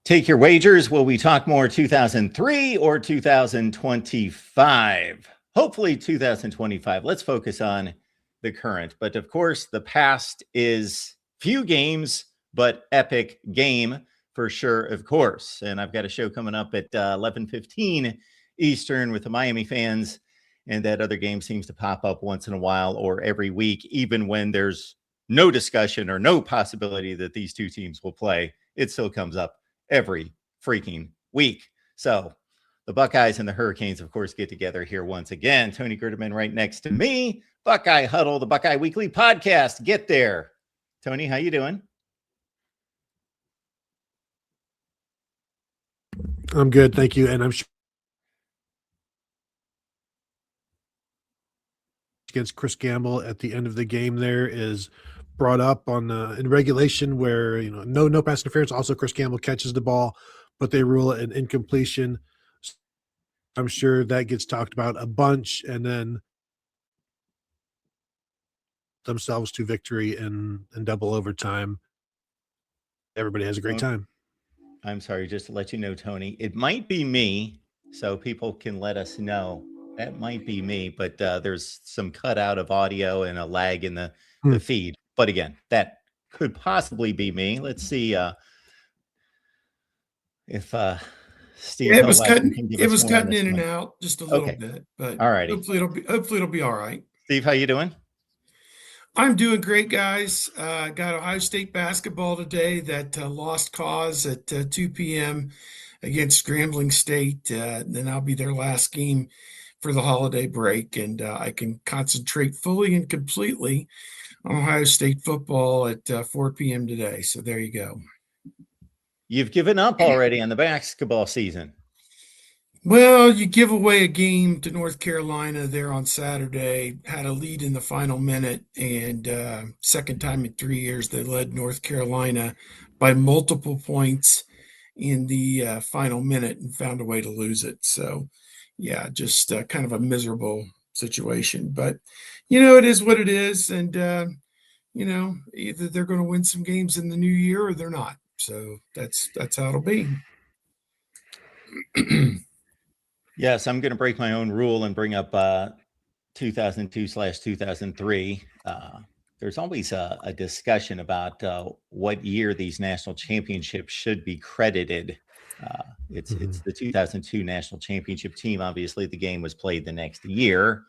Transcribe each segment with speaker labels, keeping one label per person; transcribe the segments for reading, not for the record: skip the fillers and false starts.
Speaker 1: Take your wagers. Will we talk more 2003 or 2025? Hopefully 2025. Let's focus on the current. But of course, the past is few games, but epic game for sure, of course. And I've got a show coming up at 11:15 Eastern with the Miami fans. And that other game seems to pop up once in a while or every week, even when there's no discussion or no possibility that these two teams will play. It still comes up every freaking week. So the Buckeyes and the Hurricanes, of course, get together here once again. Tony Gerdeman right next to me. Buckeye Huddle, the Buckeye Weekly Podcast. Get there. Tony, how you doing?
Speaker 2: I'm good, thank you. And I'm sure against Chris Gamble at the end of the game there is brought up on in regulation where no pass interference. Also, Chris Gamble catches the ball, but they rule it an incompletion. I'm sure that gets talked about a bunch, and then themselves to victory in double overtime. Everybody has a great time.
Speaker 1: I'm sorry, just to let you know, Tony, it might be me, so people can let us know. That might be me, but there's some cutout of audio and a lag in the feed. But again, that could possibly be me. Let's see if Steve.
Speaker 3: Yeah, it was cutting in and out just a little bit, but
Speaker 1: all righty.
Speaker 3: Hopefully it'll be all right.
Speaker 1: Steve, how you doing?
Speaker 3: I'm doing great, guys. Got Ohio State basketball today that lost cause at 2 p.m. against Grambling State. Then I'll be their last game for the holiday break, and I can concentrate fully and completely on Ohio State football at 4 p.m. today. So there you go.
Speaker 1: You've given up already on the basketball season.
Speaker 3: Well, you give away a game to North Carolina there on Saturday, had a lead in the final minute, and second time in 3 years they led North Carolina by multiple points in the final minute and found a way to lose it. So, yeah, just kind of a miserable situation. But, it is what it is. And, either they're going to win some games in the new year or they're not. So that's how it'll be.
Speaker 1: Yes, I'm going to break my own rule and bring up 2002/2003. There's always a discussion about what year these national championships should be credited. It's the 2002 national championship team. Obviously, the game was played the next year.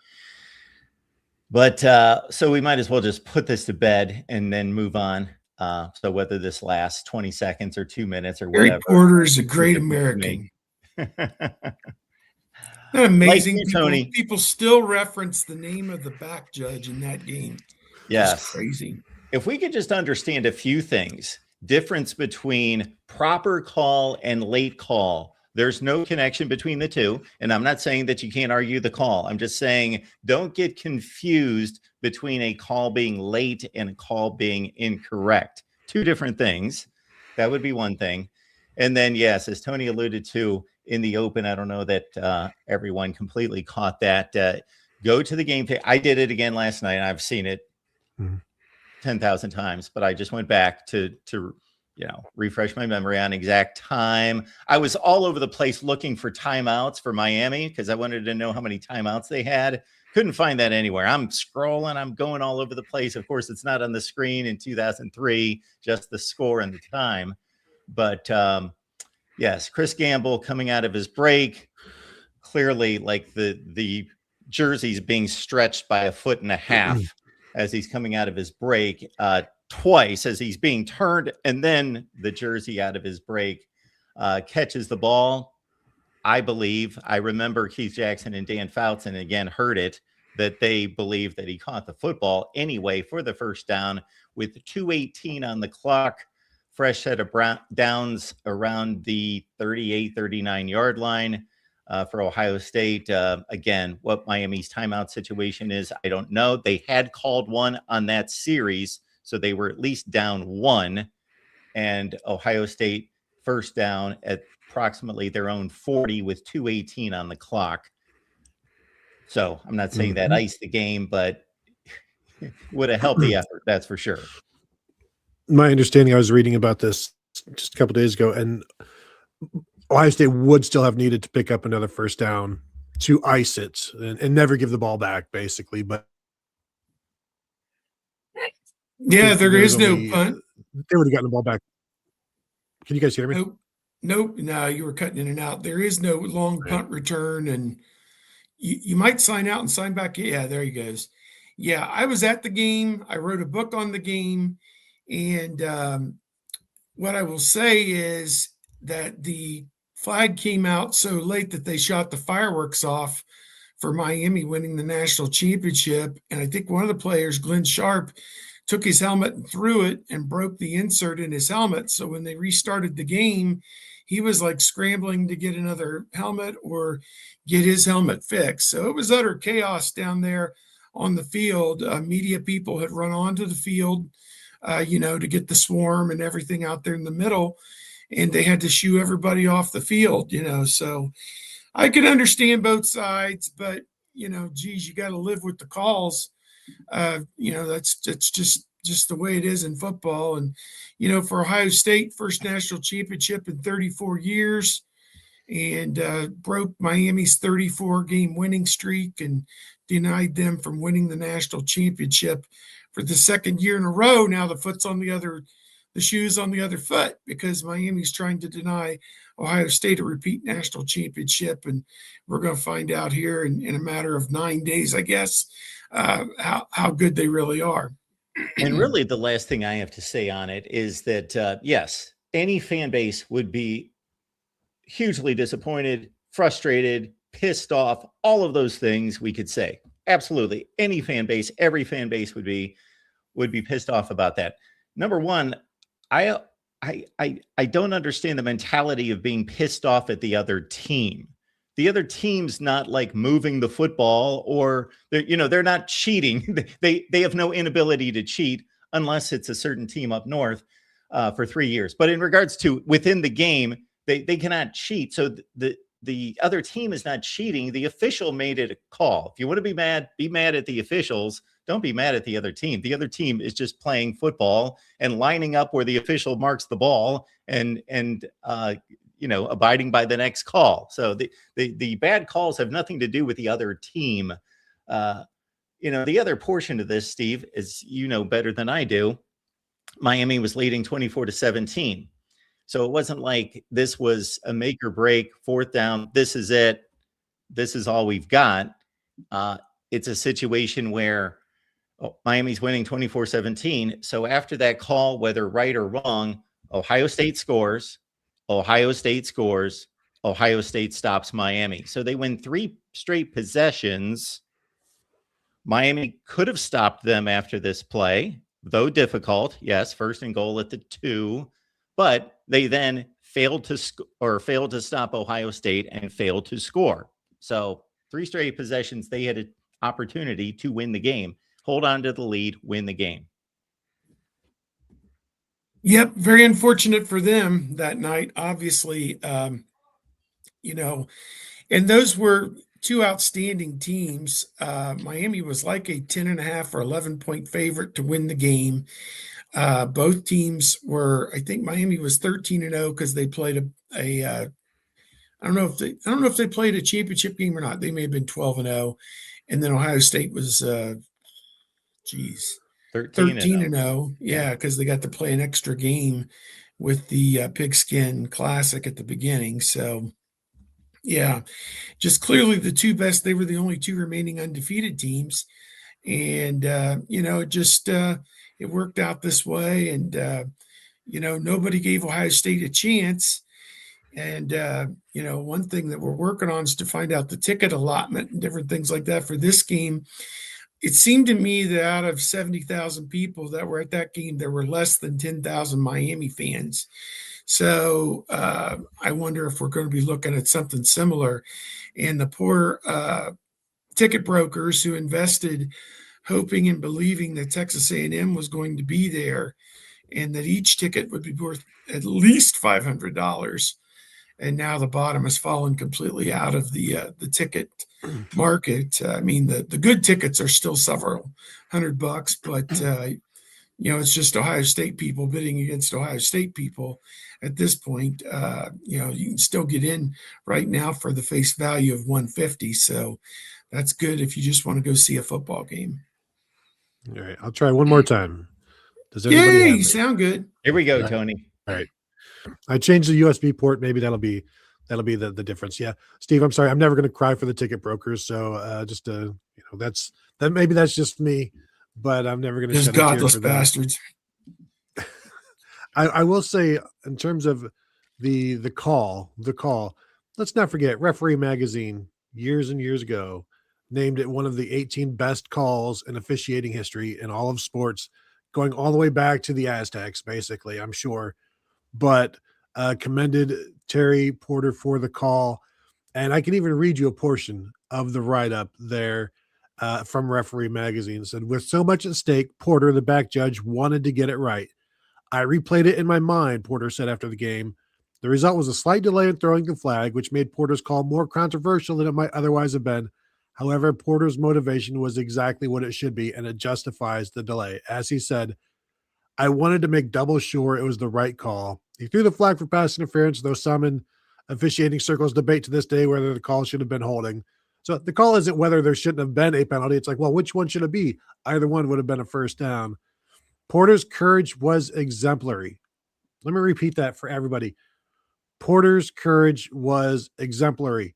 Speaker 1: But so we might as well just put this to bed and then move on. So whether this lasts 20 seconds or 2 minutes or whatever.
Speaker 3: Gary Porter is a great American. Amazing. Like people still reference the name of the back judge in that game.
Speaker 1: Yes.
Speaker 3: It's crazy.
Speaker 1: If we could just understand a few things, difference between proper call and late call. There's no connection between the two. And I'm not saying that you can't argue the call. I'm just saying don't get confused between a call being late and a call being incorrect. Two different things. That would be one thing. And then, yes, as Tony alluded to in the open, I don't know that everyone completely caught that. Go to the game. I did it again last night. I've seen it 10,000 times, but I just went back to refresh my memory on exact time. I was all over the place looking for timeouts for Miami because I wanted to know how many timeouts they had. Couldn't find that anywhere. I'm scrolling. I'm going all over the place. Of course, it's not on the screen in 2003, just the score and the time. But yes, Chris Gamble coming out of his break, clearly like the jersey's being stretched by 1.5 feet as he's coming out of his break. Twice as he's being turned, and then the jersey out of his break catches the ball. I remember Keith Jackson and Dan Fouts, and again heard it, that they believe that he caught the football anyway for the first down with 2:18 on the clock. Fresh set of downs around the 38, 39-yard line for Ohio State. Again, what Miami's timeout situation is, I don't know. They had called one on that series, so they were at least down one, and Ohio State first down at approximately their own 40 with 2:18 on the clock. So I'm not saying that iced the game, but would have helped the effort, that's for sure.
Speaker 2: My understanding, I was reading about this just a couple of days ago, and Ohio State would still have needed to pick up another first down to ice it and never give the ball back, basically. But
Speaker 3: Yeah, there is no punt.
Speaker 2: They would have gotten the ball back. Can you guys hear me?
Speaker 3: Nope. No, you were cutting in and out. There is no long punt return, and you might sign out and sign back. Yeah, there he goes. Yeah, I was at the game. I wrote a book on the game, and what I will say is that the flag came out so late that they shot the fireworks off for Miami winning the national championship. And I think one of the players, Glenn Sharp, took his helmet and threw it and broke the insert in his helmet. So when they restarted the game, he was like scrambling to get another helmet or get his helmet fixed. So it was utter chaos down there on the field. Media people had run onto the field, to get the swarm and everything out there in the middle, and they had to shoo everybody off the field, So I can understand both sides, but, geez, you got to live with the calls. That's just the way it is in football. And, for Ohio State, first national championship in 34 years, and broke Miami's 34-game winning streak and denied them from winning the national championship for the second year in a row. Now the shoe's on the other foot, because Miami's trying to deny Ohio State a repeat national championship. And we're going to find out here in a matter of 9 days, I guess, how good they really are.
Speaker 1: And really, the last thing I have to say on it is that, yes, any fan base would be hugely disappointed, frustrated, pissed off, all of those things we could say. Absolutely. Any fan base, every fan base would be pissed off about that. Number one, I don't understand the mentality of being pissed off at the other team. The other team's not like moving the football, or they're not cheating. They have no inability to cheat unless it's a certain team up north for 3 years. But in regards to within the game, they cannot cheat. So the other team is not cheating. The official made it a call. If you want to be mad at the officials. Don't be mad at the other team. The other team is just playing football and lining up where the official marks the ball and abiding by the next call. So the bad calls have nothing to do with the other team. The other portion of this, Steve, is better than I do. Miami was leading 24-17. So it wasn't like this was a make or break, fourth down. This is it. This is all we've got. It's a situation where Miami's winning 24-17. So after that call, whether right or wrong, Ohio State scores. Ohio State scores. Ohio State stops Miami. So they win 3 straight possessions. Miami could have stopped them after this play, though difficult. Yes, first and goal at the 2. But they then failed to stop Ohio State and failed to score. So 3 straight possessions, they had an opportunity to win the game, hold on to the lead, win the game.
Speaker 3: Yep, very unfortunate for them that night, obviously. And those were 2 outstanding teams. Miami was like a 10.5 or 11-point favorite to win the game. Both teams were, I think Miami was 13-0 because they played I don't know if they played a championship game or not. They may have been 12-0, and then Ohio State was 13-0. Yeah, because they got to play an extra game with the Pigskin Classic at the beginning. So, yeah, just clearly the 2 best. They were the only 2 remaining undefeated teams, and it worked out this way. And nobody gave Ohio State a chance. And one thing that we're working on is to find out the ticket allotment and different things like that for this game. It seemed to me that out of 70,000 people that were at that game, there were less than 10,000 Miami fans. So I wonder if we're going to be looking at something similar. And the poor ticket brokers who invested hoping and believing that Texas A&M was going to be there and that each ticket would be worth at least $500. And now the bottom has fallen completely out of the ticket market. I mean, the good tickets are still several $100, but it's just Ohio State people bidding against Ohio State people at this point. You can still get in right now for the face value of 150. So that's good if you just want to go see a football game.
Speaker 2: All right, I'll try one more time. Does anybody
Speaker 3: Yay,
Speaker 2: have
Speaker 3: you
Speaker 2: it?
Speaker 3: sound good.
Speaker 1: Here we go,
Speaker 2: All right.
Speaker 1: Tony.
Speaker 2: All right. I changed the USB port. Maybe that'll be the difference. Yeah. Steve, I'm sorry. I'm never going to cry for the ticket brokers. So maybe that's just me, but I'm never going to
Speaker 3: Those
Speaker 2: shed a tear
Speaker 3: godless
Speaker 2: for them.
Speaker 3: bastards.
Speaker 2: I will say, in terms of the call, let's not forget Referee Magazine years and years ago named it one of the 18 best calls in officiating history in all of sports, going all the way back to the Aztecs, basically, I'm sure. But commended Terry Porter for the call. And I can even read you a portion of the write-up there from Referee Magazine. It said, with so much at stake, Porter, the back judge, wanted to get it right. I replayed it in my mind, Porter said after the game. The result was a slight delay in throwing the flag, which made Porter's call more controversial than it might otherwise have been. However, Porter's motivation was exactly what it should be, and it justifies the delay. As he said, I wanted to make double sure it was the right call. He threw the flag for pass interference, though some in officiating circles debate to this day whether the call should have been holding. So the call isn't whether there shouldn't have been a penalty. It's like, well, which one should it be? Either one would have been a first down. Porter's courage was exemplary. Let me repeat that for everybody. Porter's courage was exemplary,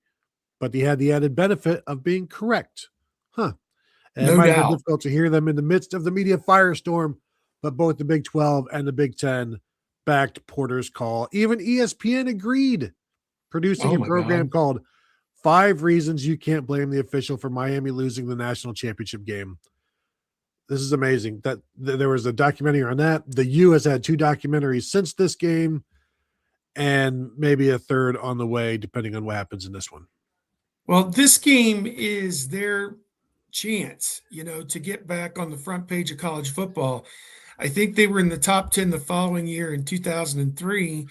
Speaker 2: but he had the added benefit of being correct. And
Speaker 3: No
Speaker 2: it might have
Speaker 3: doubt.
Speaker 2: been difficult to hear them in the midst of the media firestorm, but both the Big 12 and the Big 10 backed Porter's call. Even ESPN agreed, producing
Speaker 3: Oh
Speaker 2: a
Speaker 3: my
Speaker 2: program
Speaker 3: God.
Speaker 2: called 5 Reasons You Can't Blame the Official for Miami Losing the National Championship Game. This is amazing. That there was a documentary on that. The U has had 2 documentaries since this game, and maybe a third on the way, depending on what happens in this one.
Speaker 3: Well, this game is their chance, to get back on the front page of college football. I think they were in the top 10 the following year in 2003.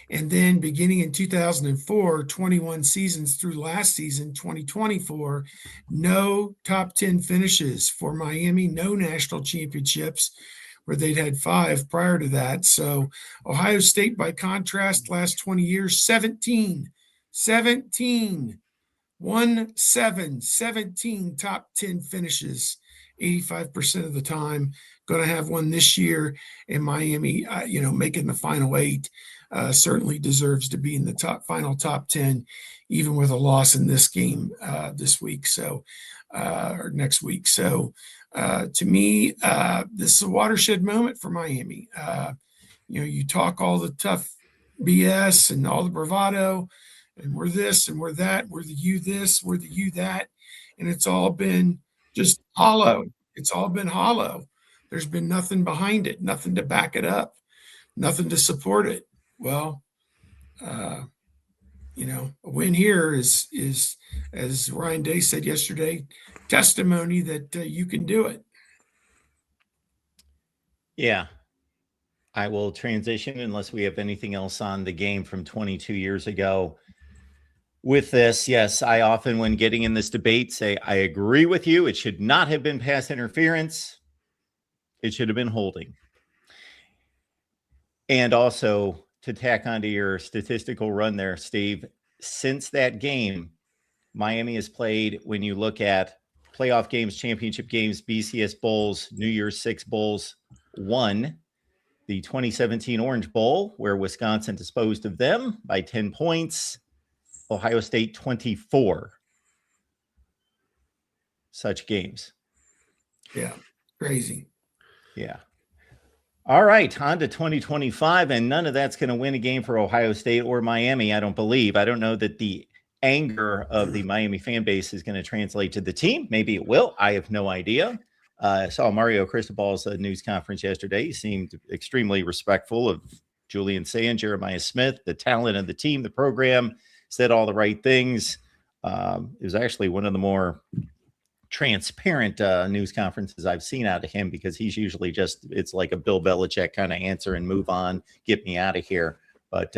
Speaker 3: And then beginning in 2004, 21 seasons through last season, 2024, no top 10 finishes for Miami, no national championships, where they'd had 5 prior to that. So Ohio State, by contrast, last 20 years, 17, 17 top 10 finishes, 85% of the time. Going to have one this year, and Miami, making the final 8, certainly deserves to be in the final top 10, even with a loss in this game this week. So, or next week. So, to me, this is a watershed moment for Miami. You talk all the tough BS and all the bravado, and we're this and we're that, we're the you this, we're the you that, and it's all been just hollow. It's all been hollow. There's been nothing behind it, nothing to back it up, nothing to support it. Well, a win here is, as Ryan Day said yesterday, testimony that you can do it.
Speaker 1: Yeah. I will transition unless we have anything else on the game from 22 years ago. With this, yes, I often, when getting in this debate, say, I agree with you. It should not have been pass interference. It should have been holding. And also, to tack onto your statistical run there, Steve, since that game, Miami has played, when you look at playoff games, championship games, BCS Bowls, New Year's Six Bowls, won the 2017 Orange Bowl, where Wisconsin disposed of them by 10 points. Ohio State 24 such games.
Speaker 3: Yeah, crazy.
Speaker 1: Yeah. All right, on to 2025, and none of that's going to win a game for Ohio State or Miami, I don't believe. I don't know that the anger of the Miami fan base is going to translate to the team. Maybe it will. I have no idea. I saw Mario Cristobal's news conference yesterday. He seemed extremely respectful of Julian Sand, Jeremiah Smith, the talent of the team, the program, said all the right things. It was actually one of the more transparent news conferences I've seen out of him, because he's usually just, it's like a Bill Belichick kind of answer and move on, get me out of here. But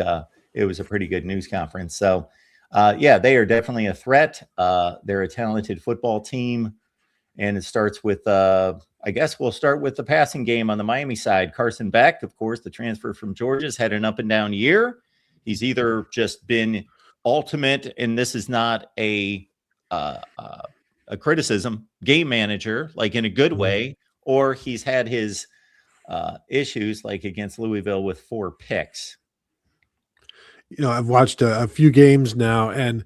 Speaker 1: it was a pretty good news conference. So, yeah, they are definitely a threat. They're a talented football team. And it starts with, I guess we'll start with the passing game on the Miami side. Carson Beck, of course, the transfer from Georgia, has had an up and down year. He's either just been ultimate, and this is not a criticism, game manager, like in a good way, or he's had his issues, like against Louisville with 4 picks.
Speaker 2: I've watched a few games now, and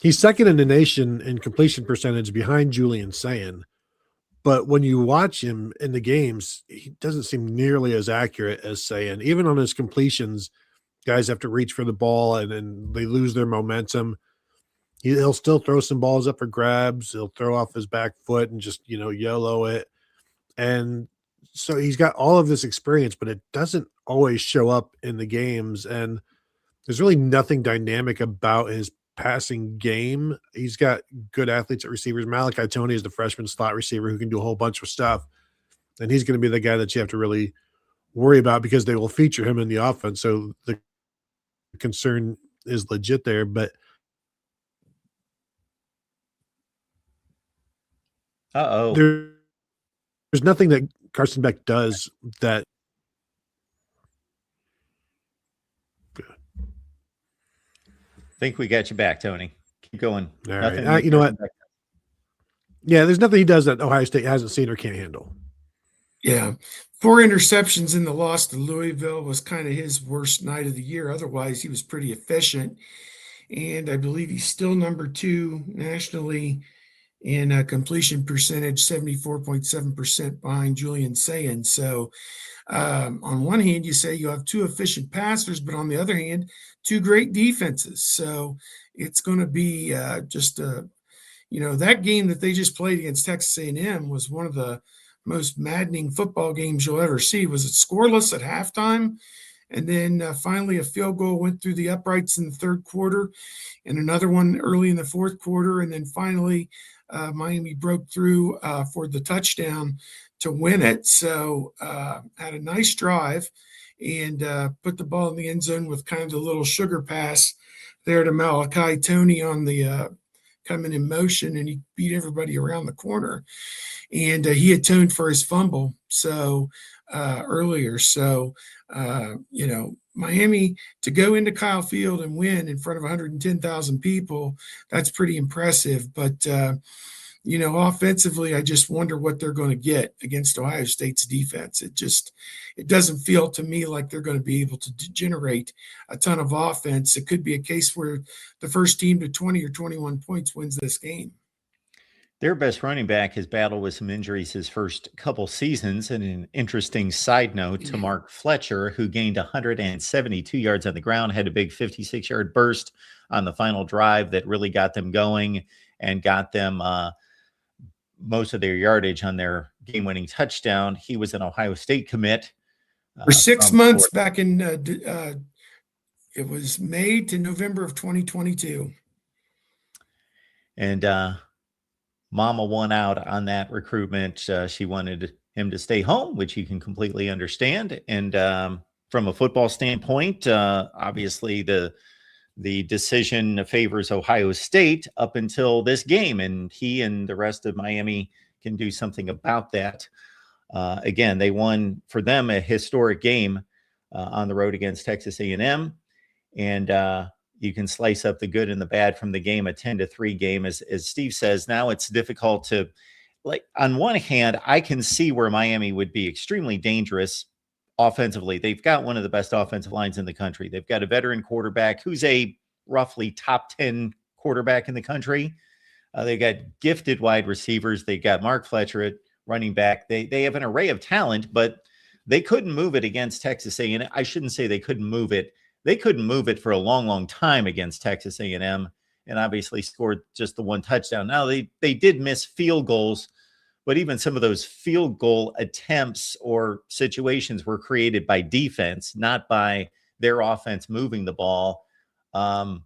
Speaker 2: he's second in the nation in completion percentage behind Julian Sayin. But when you watch him in the games, he doesn't seem nearly as accurate as Sayin. Even on his completions, guys have to reach for the ball and then they lose their momentum. He'll still throw some balls up for grabs. He'll throw off his back foot and just, YOLO it. And so he's got all of this experience, but it doesn't always show up in the games. And there's really nothing dynamic about his passing game. He's got good athletes at receivers. Malachi Tony is the freshman slot receiver who can do a whole bunch of stuff. And he's going to be the guy that you have to really worry about because they will feature him in the offense. So the concern is legit there, but there's nothing that Carson Beck does that.
Speaker 1: I think we got you back, Tony. Keep going.
Speaker 2: All right. You know what? Yeah, there's nothing he does that Ohio State hasn't seen or can't handle.
Speaker 3: Yeah. 4 interceptions in the loss to Louisville was kind of his worst night of the year. Otherwise, he was pretty efficient. And I believe he's still number 2 nationally in completion percentage, 74.7% behind Julian Sayin. So on one hand, you say you have 2 efficient passers, but on the other hand, 2 great defenses. So it's going to be that game that they just played against Texas A&M was one of the most maddening football games you'll ever see. Was it scoreless at halftime? And then finally a field goal went through the uprights in the 3rd quarter and another one early in the 4th quarter. And then finally Miami broke through for the touchdown to win it. So had a nice drive and put the ball in the end zone with kind of a little sugar pass there to Malachi Tony on the coming in motion, and he beat everybody around the corner. And he atoned for his fumble earlier. So, Miami to go into Kyle Field and win in front of 110,000 people, that's pretty impressive. But, offensively, I just wonder what they're going to get against Ohio State's defense. It doesn't feel to me like they're going to be able to generate a ton of offense. It could be a case where the first team to 20 or 21 points wins this game.
Speaker 1: Their best running back has battled with some injuries his first couple seasons. And an interesting side note to Mark Fletcher, who gained 172 yards on the ground, had a big 56-yard burst on the final drive that really got them going and got them most of their yardage on their game-winning touchdown. He was an Ohio State commit.
Speaker 3: For 6 months back in, it was May to November of 2022.
Speaker 1: And Mama won out on that recruitment. She wanted him to stay home, which you can completely understand. And from a football standpoint, obviously the decision favors Ohio State up until this game, and he and the rest of Miami can do something about that. Again, they won, for them, a historic game on the road against Texas A&M, and you can slice up the good and the bad from the game, a 10-3 game. As Steve says, now it's difficult to, like, on one hand, I can see where Miami would be extremely dangerous offensively. They've got one of the best offensive lines in the country. They've got a veteran quarterback who's a roughly top 10 quarterback in the country. They got gifted wide receivers. They got Mark Fletcher at running back. They have an array of talent, but they couldn't move it against Texas A&M. I shouldn't say they couldn't move it. They couldn't move it for a long, long time against Texas A&M, and obviously scored just the 1 touchdown. Now, they did miss field goals, but even some of those field goal attempts or situations were created by defense, not by their offense moving the ball. I'm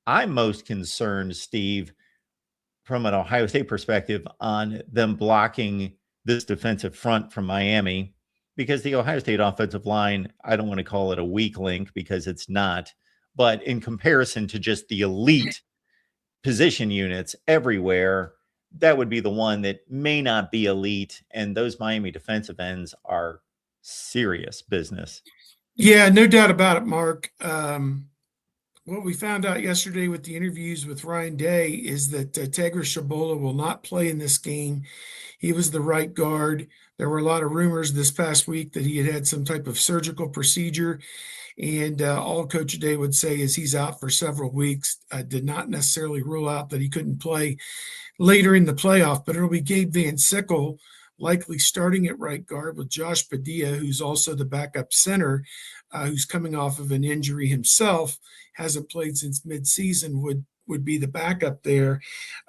Speaker 1: most concerned, Steve, from an Ohio State perspective, on them blocking this defensive front from Miami, because the Ohio State offensive line, I don't want to call it a weak link because it's not, but in comparison to just the elite position units everywhere, that would be the one that may not be elite. And those Miami defensive ends are serious business.
Speaker 3: Yeah, no doubt about it, Mark. What we found out yesterday with the interviews with Ryan Day is that Tegra Shabola will not play in this game. He was the right guard. There were a lot of rumors this past week that he had some type of surgical procedure. And all Coach Day would say is he's out for several weeks. Did not necessarily rule out that he couldn't play later in the playoff, but it'll be Gabe Van Sickle likely starting at right guard with Josh Padilla, who's also the backup center, who's coming off of an injury himself, hasn't played since midseason, would be the backup there.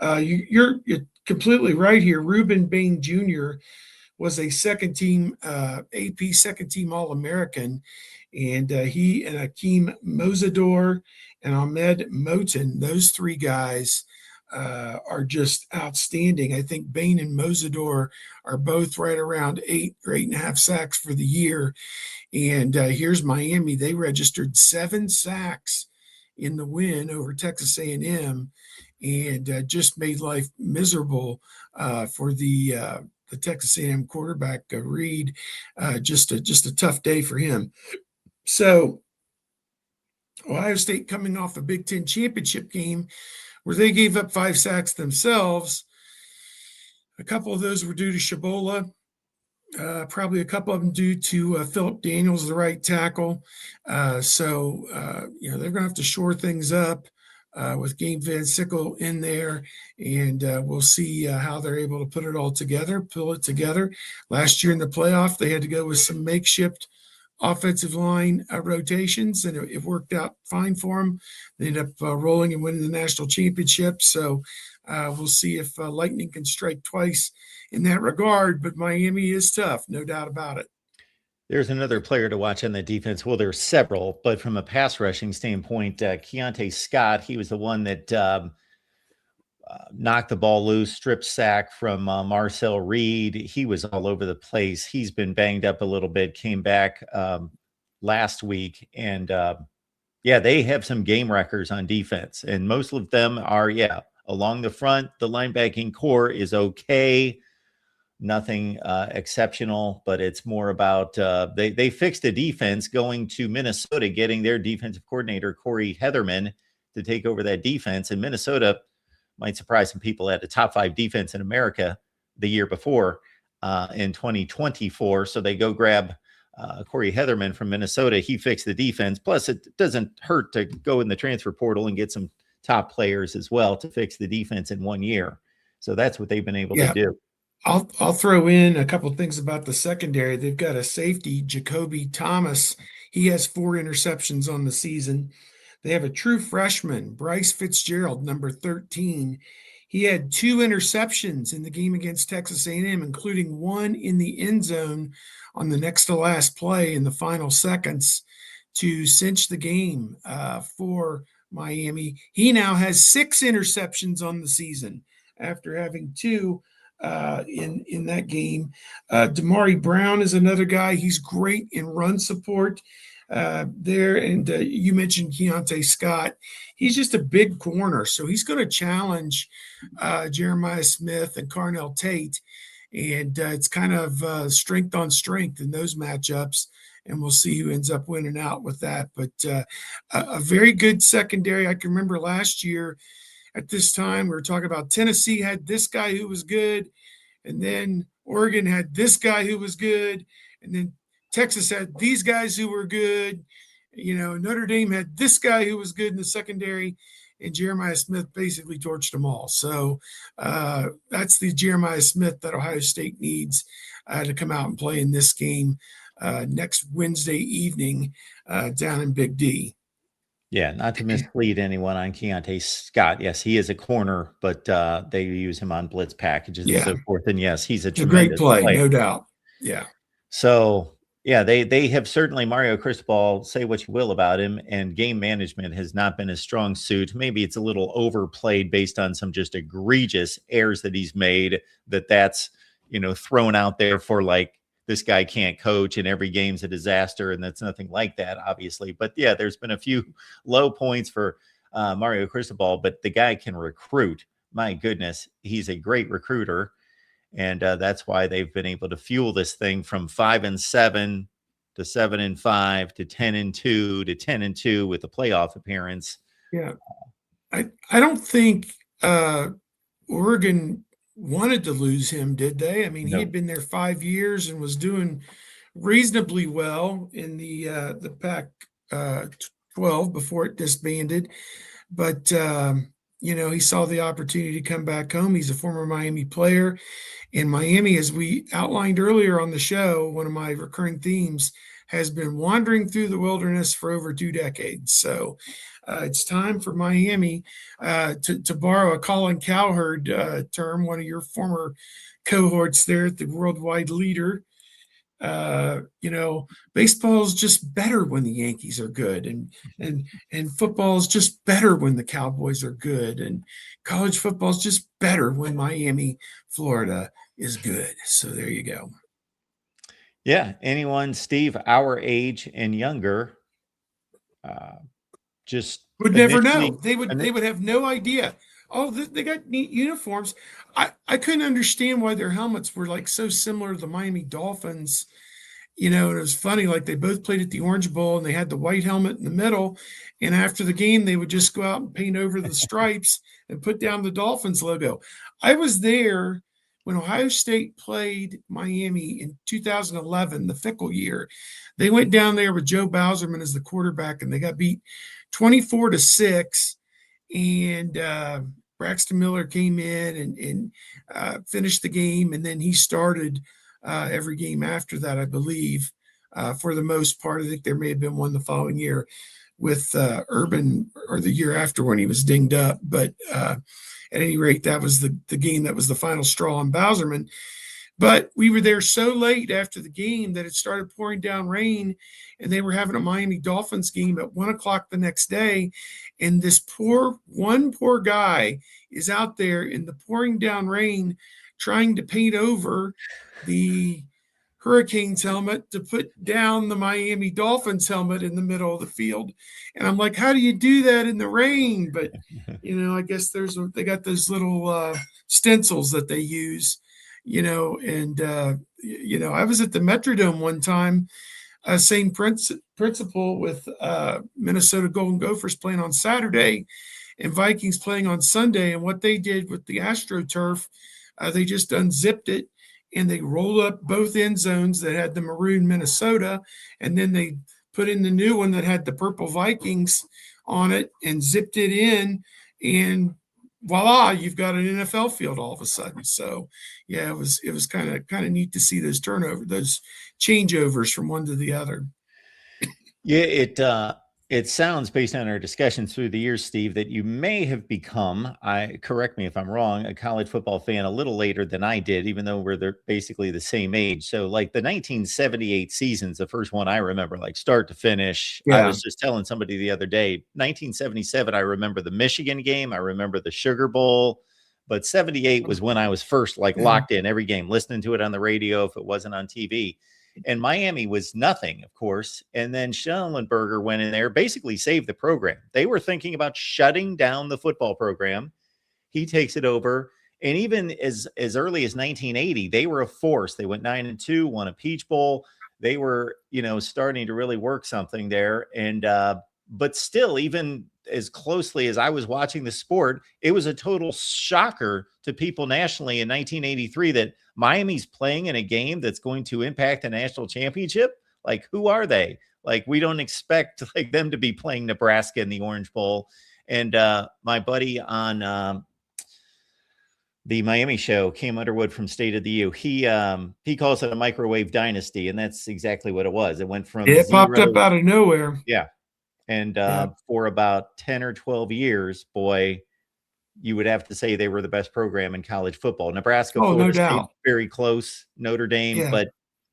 Speaker 3: You're completely right here. Reuben Bain Jr. was a second team AP second team All-American, and he and Akeem Mozador and Ahmed Moten, those three guys are just outstanding. I think Bain and Mozador are both right around 8 or 8.5 sacks for the year. And here's Miami. They registered 7 sacks in the win over Texas A&M, and just made life miserable for the Texas A&M quarterback Reed. Just a tough day for him. So Ohio State coming off a Big Ten championship game where they gave up 5 sacks themselves. A couple of those were due to Shabola. Probably a couple of them due to Philip Daniels, the right tackle. So they're going to have to shore things up with Gabe Van Sickle in there, and we'll see how they're able to put it all together, pull it together. Last year in the playoff, they had to go with some makeshift offensive line rotations, and it worked out fine for them. They ended up rolling and winning the national championship. So we'll see if lightning can strike twice in that regard. But Miami is tough, no doubt about it.
Speaker 1: There's another player to watch on the defense. Well, there's several, but from a pass rushing standpoint, Keontae Scott, he was the one that knocked the ball loose, strip sack from Marcel Reed. He was all over the place. He's been banged up a little bit, came back last week. And they have some game wreckers on defense. And most of them are, along the front. The linebacking core is okay. Nothing exceptional, but it's more about they fixed the defense going to Minnesota, getting their defensive coordinator, Corey Heatherman, to take over that defense. And Minnesota might surprise some people, at the top 5 defense in America the year before in 2024. So they go grab Corey Heatherman from Minnesota. He fixed the defense. Plus, it doesn't hurt to go in the transfer portal and get some top players as well to fix the defense in 1 year. So that's what they've been able to do.
Speaker 3: I'll throw in a couple of things about the secondary. They've got a safety, Jacoby Thomas. He has 4 interceptions on the season. They have a true freshman, Bryce Fitzgerald, number 13. He had 2 interceptions in the game against Texas A&M, including one in the end zone on the next to last play in the final seconds to cinch the game for Miami. He now has 6 interceptions on the season after having 2 in that game. Damari Brown is another guy. He's great in run support there. And you mentioned Keontae Scott. He's just a big corner. So he's going to challenge Jeremiah Smith and Carnell Tate. And it's kind of strength on strength in those matchups. And we'll see who ends up winning out with that. But a very good secondary. I can remember last year at this time, we were talking about Tennessee had this guy who was good, and then Oregon had this guy who was good, and then Texas had these guys who were good. Notre Dame had this guy who was good in the secondary, and Jeremiah Smith basically torched them all. So that's the Jeremiah Smith that Ohio State needs to come out and play in this game next Wednesday evening down in Big D.
Speaker 1: Yeah, not to mislead anyone on Keontae Scott. Yes, he is a corner, but they use him on blitz packages and so forth. And yes, he's a
Speaker 3: great play, no doubt. Yeah.
Speaker 1: So, they have certainly, Mario Cristobal, say what you will about him, and game management has not been his strong suit. Maybe it's a little overplayed based on some just egregious errors that he's made, that's, thrown out there for like, this guy can't coach and every game's a disaster. And that's nothing like that, obviously. But there's been a few low points for Mario Cristobal, but the guy can recruit. my goodness, he's a great recruiter. And that's why they've been able to fuel this thing from 5-7 to 7-5 to 10-2 to 10-2 with a playoff appearance.
Speaker 3: Yeah. I don't think Oregon wanted to lose him, did they? I mean, he had been there 5 years and was doing reasonably well in the Pac-12 before it disbanded. But he saw the opportunity to come back home. He's a former Miami player. And Miami, as we outlined earlier on the show, one of my recurring themes has been wandering through the wilderness for over 2 decades. So it's time for Miami, to borrow a Colin Cowherd term, one of your former cohorts there at the Worldwide Leader. Baseball is just better when the Yankees are good, and football is just better when the Cowboys are good, and college football is just better when Miami, Florida is good. So there you go.
Speaker 1: Yeah, anyone, Steve, our age and younger, just
Speaker 3: would never know. They would have no idea. Oh, they got neat uniforms. I couldn't understand why their helmets were like so similar to the Miami Dolphins. And it was funny, like they both played at the Orange Bowl and they had the white helmet in the middle. And after the game, they would just go out and paint over the stripes and put down the Dolphins logo. I was there when Ohio State played Miami in 2011, the Fickle year. They went down there with Joe Bauserman as the quarterback, and they got beat 24-6. And Braxton Miller came in and finished the game, and then he started every game after that, I believe, for the most part. I think there may have been one the following year with Urban, or the year after when he was dinged up. But at any rate, that was the game that was the final straw on Bauserman. But we were there so late after the game that it started pouring down rain, and they were having a Miami Dolphins game at 1:00 the next day. And this poor guy is out there in the pouring down rain trying to paint over the Hurricanes helmet to put down the Miami Dolphins helmet in the middle of the field. And I'm like, how do you do that in the rain? But, I guess they got those little stencils that they use, and I was at the Metrodome one time, same principle with Minnesota Golden Gophers playing on Saturday and Vikings playing on Sunday. And what they did with the AstroTurf, they just unzipped it and they rolled up both end zones that had the maroon Minnesota, and then they put in the new one that had the purple Vikings on it and zipped it in, and voila, you've got an NFL field all of a sudden. So yeah, it was kind of neat to see those changeovers from one to the other.
Speaker 1: Yeah, it sounds, based on our discussions through the years, Steve, that you may have become, correct me if I'm wrong, a college football fan a little later than I did, even though we're basically the same age. So like the 1978 season's the first one I remember, like start to finish. Yeah. I was just telling somebody the other day, 1977, I remember the Michigan game. I remember the Sugar Bowl, but 78 was when I was first locked in every game, listening to it on the radio if it wasn't on TV. And Miami was nothing, of course. And then Schellenberger went in there, basically saved the program. They were thinking about shutting down the football program. He takes it over. And even as early as 1980, they were a force. They went 9-2, won a Peach Bowl. They were, starting to really work something there. And, but still, even as closely as I was watching the sport, it was a total shocker to people nationally in 1983 that Miami's playing in a game that's going to impact a national championship. Like, who are they? Like, we don't expect them to be playing Nebraska in the Orange Bowl. And my buddy on the Miami show, Cam Underwood from State of the U, he calls it a microwave dynasty, and that's exactly what it was. It went from
Speaker 3: it popped up out of nowhere.
Speaker 1: Yeah. And for about 10 or 12 years, boy, you would have to say they were the best program in college football. Nebraska, Florida State, very close, Notre Dame, but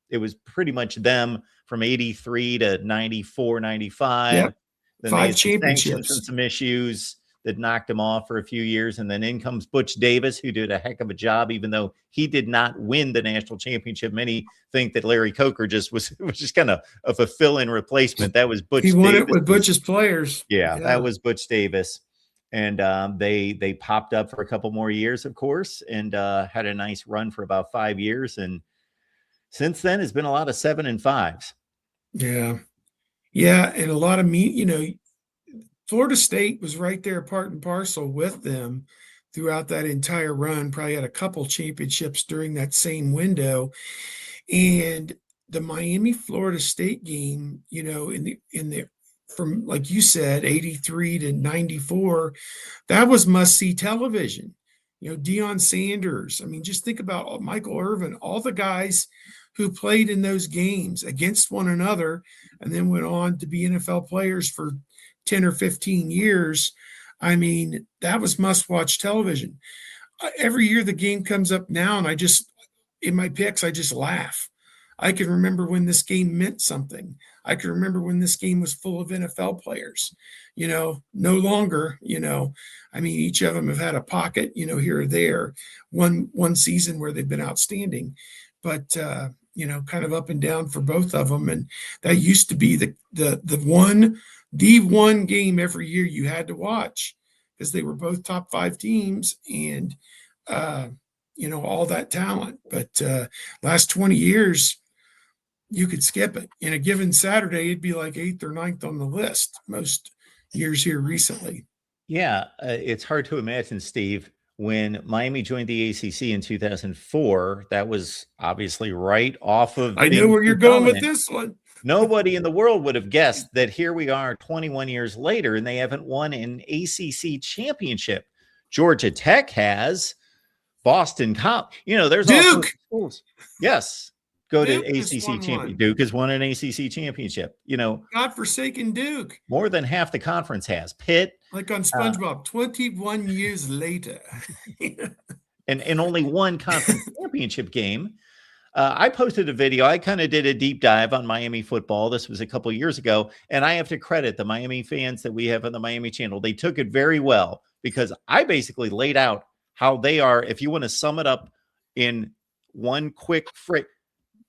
Speaker 1: it was pretty much them from 83 to 94, 95.
Speaker 3: Yep.
Speaker 1: Then
Speaker 3: 5 championships
Speaker 1: and some issues that knocked him off for a few years. And then in comes Butch Davis, who did a heck of a job, even though he did not win the national championship. Many think that Larry Coker was just kind of a fill-in replacement. That was Butch Davis.
Speaker 3: He won it with Butch's players.
Speaker 1: Yeah, that was Butch Davis. And they popped up for a couple more years, of course, and had a nice run for about 5 years. And since then, it's been a lot of 7-5s.
Speaker 3: Yeah. Yeah. And a lot of Florida State was right there part and parcel with them throughout that entire run, probably had a couple championships during that same window. And the Miami Florida State game, in the from, like you said, 83 to 94, that was must-see television. Deion Sanders. I mean, just think about Michael Irvin, all the guys who played in those games against one another and then went on to be NFL players for 10 or 15 years. I mean, that was must-watch television. Every year the game comes up now, and in my picks, I just laugh. I can remember when this game meant something. I can remember when this game was full of NFL players. No longer. I mean, each of them have had a pocket, here or there, one season where they've been outstanding, but kind of up and down for both of them. And that used to be the one game every year you had to watch, because they were both top 5 teams and all that talent. But last 20 years, you could skip it. In a given Saturday, it'd be like 8th or 9th on the list most years here recently.
Speaker 1: Yeah, it's hard to imagine, Steve, when Miami joined the ACC in 2004. That was obviously right off of.
Speaker 3: I know where you're going with this one.
Speaker 1: Nobody in the world would have guessed that here we are 21 years later, and they haven't won an ACC championship. Georgia Tech has. Boston College. There's
Speaker 3: Duke.
Speaker 1: Schools. Yes. Go
Speaker 3: Duke
Speaker 1: to ACC champion. Duke has won an ACC championship.
Speaker 3: Godforsaken Duke.
Speaker 1: More than half the conference has. Pitt.
Speaker 3: Like on SpongeBob, 21 years later.
Speaker 1: and only one conference championship game. I posted a video. I kind of did a deep dive on Miami football. This was a couple of years ago. And I have to credit the Miami fans that we have on the Miami channel. They took it very well, because I basically laid out how they are. If you want to sum it up in one quick phrase,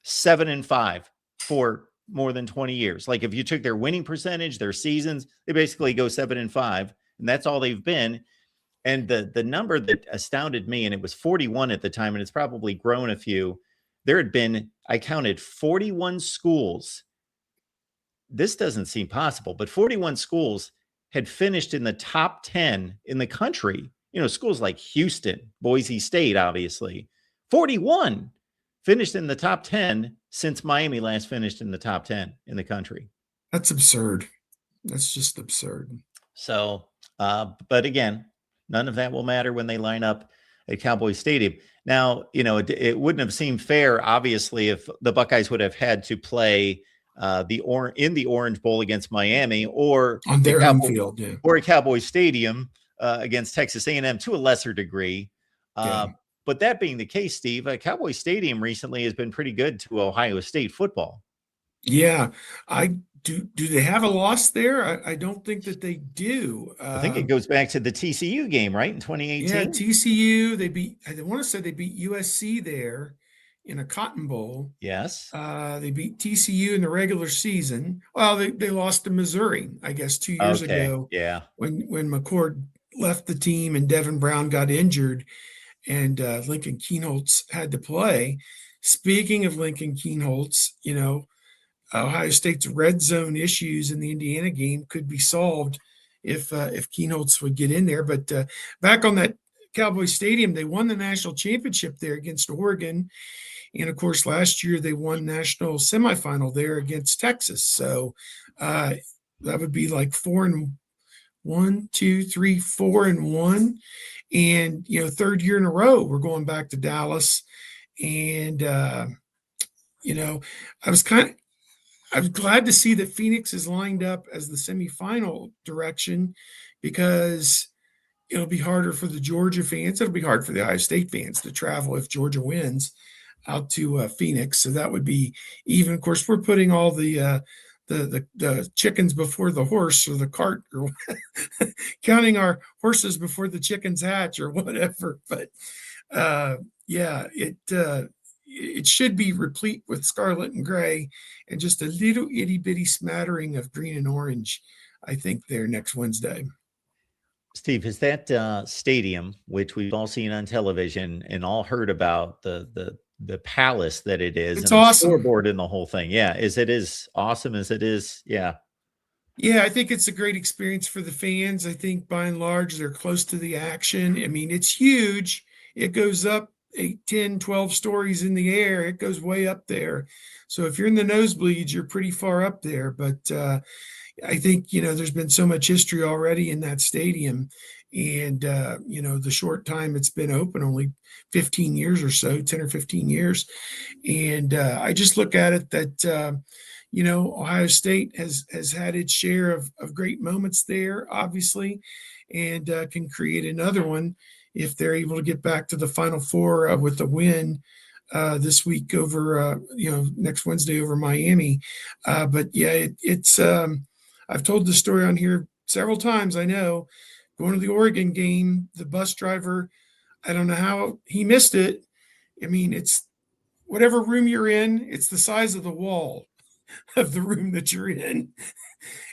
Speaker 1: 7-5 for more than 20 years. Like if you took their winning percentage, their seasons, they basically go 7-5, and that's all they've been. And the number that astounded me, and it was 41 at the time, and it's probably grown a few. There had been, I counted 41 schools. This doesn't seem possible, but 41 schools had finished in the top 10 in the country. Schools like Houston, Boise State, obviously. 41 finished in the top 10 since Miami last finished in the top 10 in the country.
Speaker 3: That's absurd. That's just absurd.
Speaker 1: So, but again, none of that will matter when they line up at Cowboy Stadium. Now, it wouldn't have seemed fair, obviously, if the Buckeyes would have had to play in the Orange Bowl against Miami, or
Speaker 3: on their home field, yeah,
Speaker 1: or at Cowboy Stadium against Texas A&M to a lesser degree.
Speaker 3: Yeah.
Speaker 1: But that being the case, Steve, Cowboy Stadium recently has been pretty good to Ohio State football.
Speaker 3: Yeah, do they have a loss there? I don't think that they do.
Speaker 1: I think it goes back to the TCU game, right, in 2018.
Speaker 3: Yeah, TCU. I want to say they beat USC there in a Cotton Bowl.
Speaker 1: Yes.
Speaker 3: They beat TCU in the regular season. Well, they lost to Missouri, I guess, 2 years ago.
Speaker 1: Yeah.
Speaker 3: When McCord left the team and Devin Brown got injured, and Lincoln Kienholz had to play. Speaking of Lincoln Kienholz, Ohio State's red zone issues in the Indiana game could be solved if Kienholz would get in there. But back on that Cowboy Stadium, they won the national championship there against Oregon. And of course, last year they won national semifinal there against Texas. So that would be like 4-1, 2, 3, 4-1. And, third year in a row, we're going back to Dallas. And, I was glad to see that Phoenix is lined up as the semifinal direction, because it'll be harder for the Georgia fans. It'll be hard for the Ohio State fans to travel if Georgia wins out to Phoenix. So that would be even. Of course, we're putting all the chickens before the horse, or the cart, or counting our horses before the chickens hatch, or whatever. But it should be replete with scarlet and gray, and just a little itty bitty smattering of green and orange, I think, there next Wednesday.
Speaker 1: Steve, is that stadium, which we've all seen on television and all heard about, the palace that it is,
Speaker 3: It's
Speaker 1: and the
Speaker 3: awesome.
Speaker 1: scoreboard and the whole thing? Yeah, is it as awesome as it is? Yeah,
Speaker 3: Yeah, I think it's a great experience for the fans. I think by and large, they're close to the action. I mean, it's huge. It goes up 8, 10, 12 stories in the air. It goes way up there. So if you're in the nosebleeds, you're pretty far up there. But I think, there's been so much history already in that stadium. And, the short time it's been open, only 15 years or so, 10 or 15 years. And I just look at it that, Ohio State has had its share of great moments there, obviously, and can create another one if they're able to get back to the Final Four with a win this week over, next Wednesday over Miami. But yeah, it's I've told the story on here several times. I know going to the Oregon game, the bus driver, I don't know how he missed it. I mean, it's whatever room you're in, it's the size of the wall of the room that you're in.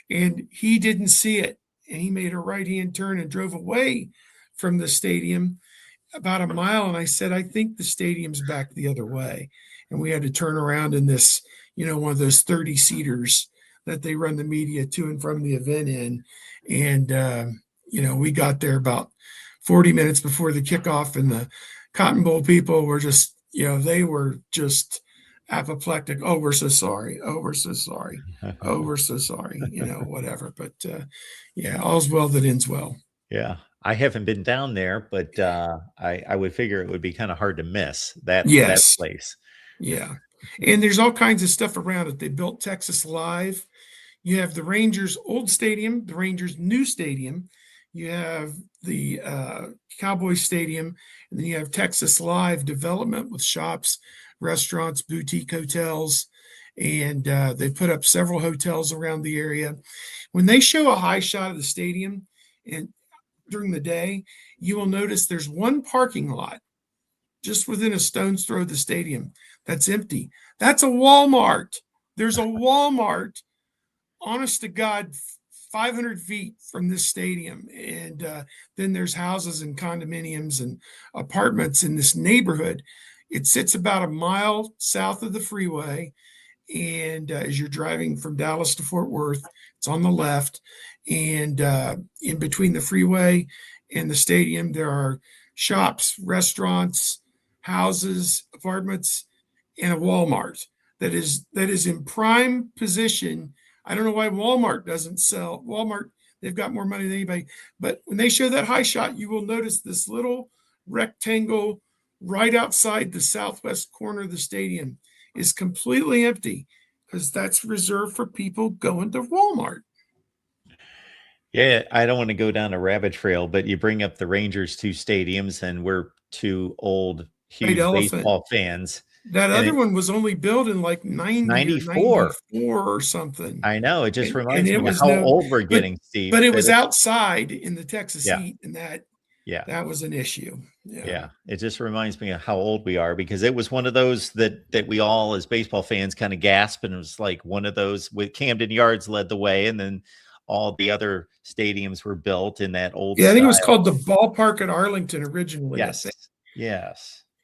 Speaker 3: And he didn't see it. And he made a right hand turn and drove away from the stadium about a mile. And I said, I think the stadium's back the other way. And we had to turn around in this, one of those 30 seaters that they run the media to and from the event in. And, we got there about 40 minutes before the kickoff, and the Cotton Bowl people were just, they were just apoplectic. Oh, we're so sorry. Oh, we're so sorry. Oh, we're so sorry. Whatever. But yeah, all's well that ends well.
Speaker 1: yeah. I haven't been down there, but I would figure it would be kind of hard to miss that
Speaker 3: Yes.
Speaker 1: place.
Speaker 3: Yeah. And there's all kinds of stuff around it. They built Texas Live. You have the Rangers old stadium, the Rangers new stadium. You have the Cowboys stadium, and then you have Texas Live development with shops, restaurants, boutique hotels, and they put up several hotels around the area. When they show a high shot of the stadium and during the day, you will notice there's one parking lot just within a stone's throw of the stadium that's empty. That's a Walmart. There's a Walmart, honest to God, 500 feet from this stadium. And then there's houses and condominiums and apartments in this neighborhood. It sits about a mile south of the freeway. And as you're driving from Dallas to Fort Worth, it's on the left. And in between the freeway and the stadium, there are shops, restaurants, houses, apartments, and a Walmart that is in prime position. I don't know why Walmart doesn't sell. Walmart, they've got more money than anybody. But when they show that high shot, you will notice this little rectangle right outside the southwest corner of the stadium is completely empty, because that's reserved for people going to Walmart.
Speaker 1: Yeah, I don't want to go down a rabbit trail, but you bring up the Rangers two stadiums, and we're two old, huge baseball fans.
Speaker 3: That other one was only built in like 94 or something.
Speaker 1: I know. It just reminds me of how old we're getting, Steve.
Speaker 3: But it was outside in the Texas heat, and that was an issue.
Speaker 1: Yeah. It just reminds me of how old we are, because it was one of those that we all as baseball fans kind of gasped, and it was like one of those with Camden Yards led the way, and then all the other stadiums were built in that old
Speaker 3: I think
Speaker 1: style.
Speaker 3: it was called the Ballpark at Arlington originally.
Speaker 1: Yes.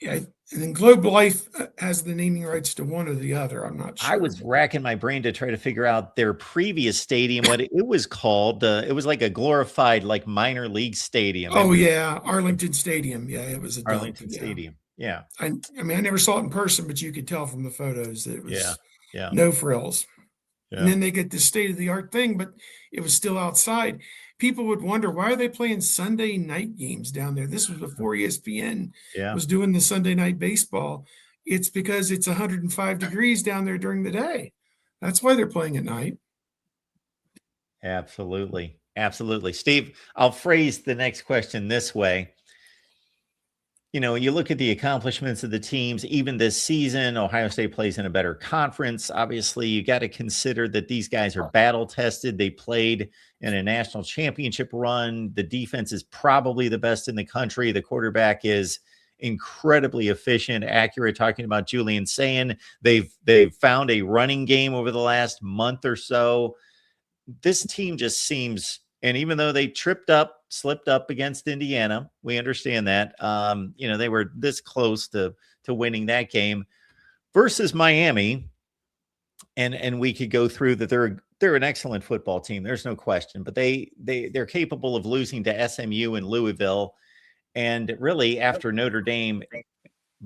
Speaker 3: Yeah, and then Globe Life has the naming rights to one or the other. I'm not sure.
Speaker 1: I was racking my brain to try to figure out their previous stadium, what it was called. It was like a glorified, like minor league stadium.
Speaker 3: Oh, yeah, Arlington Stadium. Yeah, it was a
Speaker 1: Arlington Stadium. Yeah.
Speaker 3: I mean, I never saw it in person, but you could tell from the photos that it was
Speaker 1: yeah.
Speaker 3: no frills.
Speaker 1: Yeah.
Speaker 3: And then they get this state-of-the-art thing, but it was still outside. People would wonder, why are they playing Sunday night games down there? This was before ESPN was doing the Sunday night baseball. It's because it's 105 degrees down there during the day. That's why they're playing at night.
Speaker 1: Absolutely. Steve, I'll phrase the next question this way. You look at the accomplishments of the teams, even this season, Ohio State plays in a better conference. Obviously, you got to consider that these guys are battle tested. They played in a national championship run. The defense is probably the best in the country. The quarterback is incredibly efficient, accurate. Talking about Julian saying they've found a running game over the last month or so. This team just seems, and even though they tripped up slipped up against Indiana. We understand that. They were this close to winning that game versus Miami. And we could go through that. They're an excellent football team. There's no question, but they're capable of losing to SMU and Louisville. And really, after Notre Dame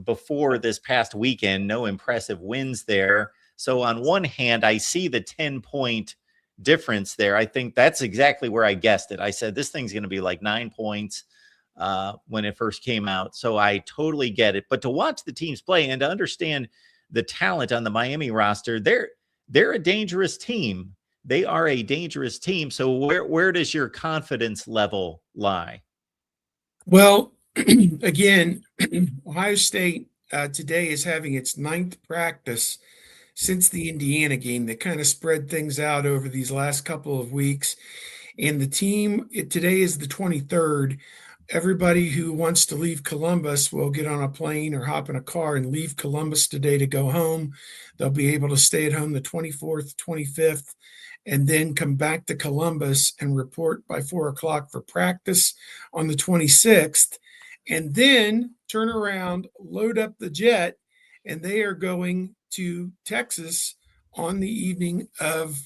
Speaker 1: before this past weekend, no impressive wins there. So on one hand, I see the 10-point difference there. I think that's exactly where I guessed it. I said this thing's going to be like 9 points when it first came out. So I totally get it. But to watch the teams play and to understand the talent on the Miami roster, they're a dangerous team. They are a dangerous team. So where does your confidence level lie?
Speaker 3: Well, again, Ohio State today is having its 9th practice since the Indiana game. They kind of spread things out over these last couple of weeks. And the team, today is the 23rd. Everybody who wants to leave Columbus will get on a plane or hop in a car and leave Columbus today to go home. They'll be able to stay at home the 24th, 25th, and then come back to Columbus and report by 4 o'clock for practice on the 26th, and then turn around, load up the jet, and they are going to Texas on the evening of,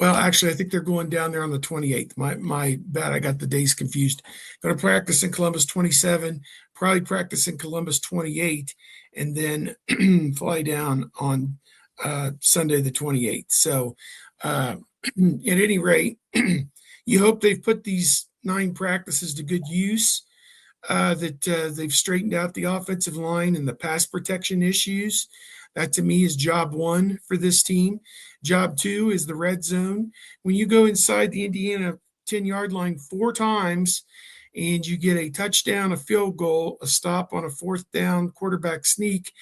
Speaker 3: actually, I think they're going down there on the 28th. My bad, I got the days confused. Going to practice in Columbus 27, probably practice in Columbus 28, and then fly down on Sunday the 28th. So at any rate, you hope they've put these 9 practices to good use, that they've straightened out the offensive line and the pass protection issues. That to me is job 1 for this team. Job 2 is the red zone. When you go inside the Indiana 10-yard line 4 times and you get a touchdown, a field goal, a stop on a 4th down quarterback sneak,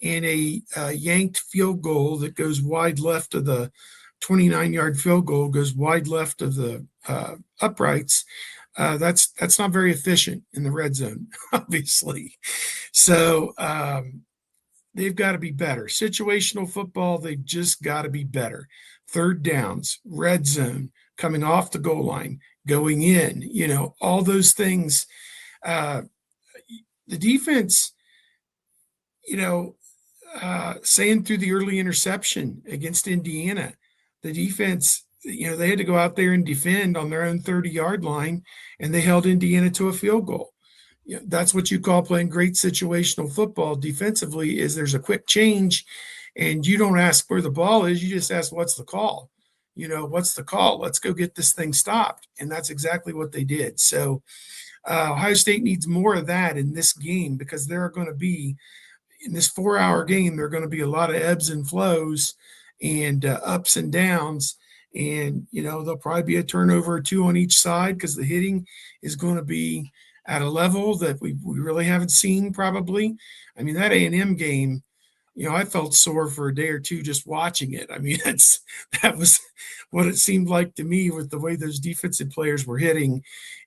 Speaker 3: and a yanked field goal that goes wide left of the 29-yard field goal, goes wide left of the uprights, that's not very efficient in the red zone, obviously. So they've got to be better. Situational football, they've just got to be better. 3rd downs, red zone, coming off the goal line, going in, all those things. The defense, saying through the early interception against Indiana, the defense, they had to go out there and defend on their own 30-yard line, and they held Indiana to a field goal. That's what you call playing great situational football defensively, is there's a quick change, and you don't ask where the ball is. You just ask, what's the call? What's the call? Let's go get this thing stopped. And that's exactly what they did. So Ohio State needs more of that in this game, because there are going to be, in this 4-hour game, there are going to be a lot of ebbs and flows and ups and downs. And, there'll probably be a turnover or 2 on each side, because the hitting is going to be at a level that we really haven't seen probably. I mean, that A&M game, I felt sore for a day or 2 just watching it. I mean, that was what it seemed like to me, with the way those defensive players were hitting.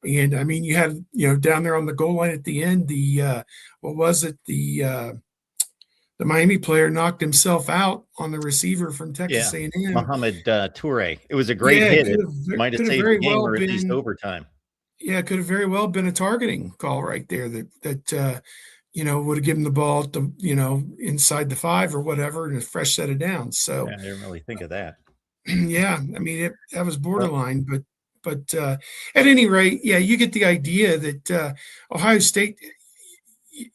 Speaker 3: And I mean, you had, down there on the goal line at the end, the Miami player knocked himself out on the receiver from Texas A&M.
Speaker 1: Mohamed Toure. It was a great hit. It might have saved the game, or at least overtime.
Speaker 3: Yeah, it could have very well been a targeting call right there that would have given the ball to, inside the 5 or whatever, and a fresh set of downs. So
Speaker 1: I didn't really think of that.
Speaker 3: Yeah, I mean, that was borderline, but at any rate, yeah, you get the idea that Ohio State,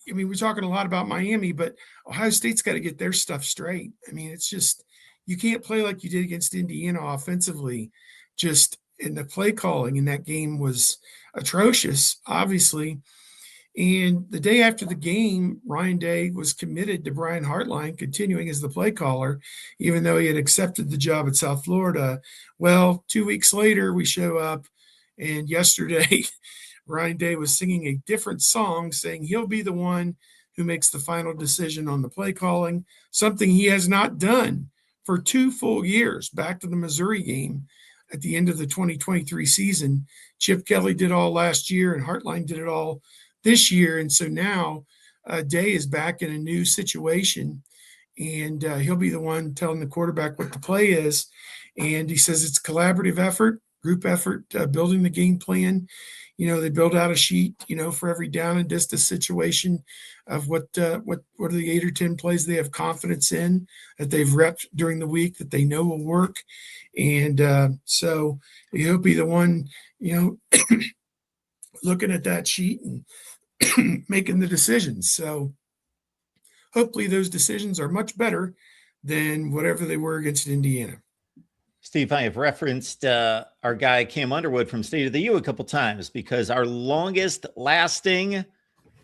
Speaker 3: I mean, we're talking a lot about Miami, but Ohio State's got to get their stuff straight. I mean, it's just, you can't play like you did against Indiana offensively. Just in the play calling in that game was atrocious, obviously. And the day after the game, Ryan Day was committed to Brian Hartline continuing as the play caller, even though he had accepted the job at South Florida. Well, 2 weeks later, we show up, and yesterday, Ryan Day was singing a different song, saying he'll be the one who makes the final decision on the play calling, something he has not done for 2 full years. Back to the Missouri game at the end of the 2023 season, Chip Kelly did all last year, and Hartline did it all this year. And so now Day is back in a new situation, and he'll be the one telling the quarterback what the play is. And he says it's a collaborative effort. group effort building the game plan. They build out a sheet, for every down and distance situation of what are the 8 or 10 plays they have confidence in, that they've repped during the week, that they know will work. And so he'll be the one, looking at that sheet and making the decisions. So hopefully those decisions are much better than whatever they were against Indiana.
Speaker 1: Steve, I have referenced our guy Cam Underwood from State of the U a couple times because our longest lasting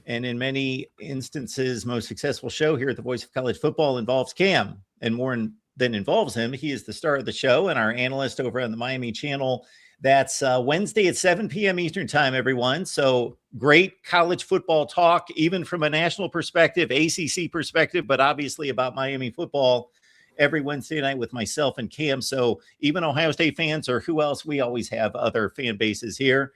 Speaker 1: and in many instances most successful show here at the Voice of College Football involves Cam, and more than involves him. He is the star of the show and our analyst over on the Miami channel. That's Wednesday at 7 p.m. Eastern time, everyone. So great college football talk, even from a national perspective, ACC perspective, but obviously about Miami football every Wednesday night with myself and Cam. So even Ohio State fans or who else, we always have other fan bases here.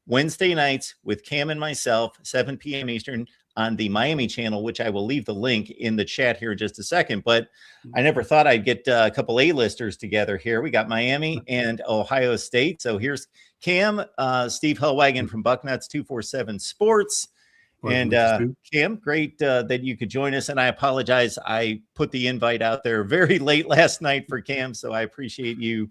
Speaker 1: Wednesday nights with Cam and myself, 7 p.m. Eastern on the Miami channel, which I will leave the link in the chat here in just a second. But I never thought I'd get a couple A-listers together here. We got Miami and Ohio State. So here's Cam, Steve Hellwagon from Bucknuts 247 Sports. And Cam, great that you could join us. And I apologize. I put the invite out there very late last night for Cam. So I appreciate you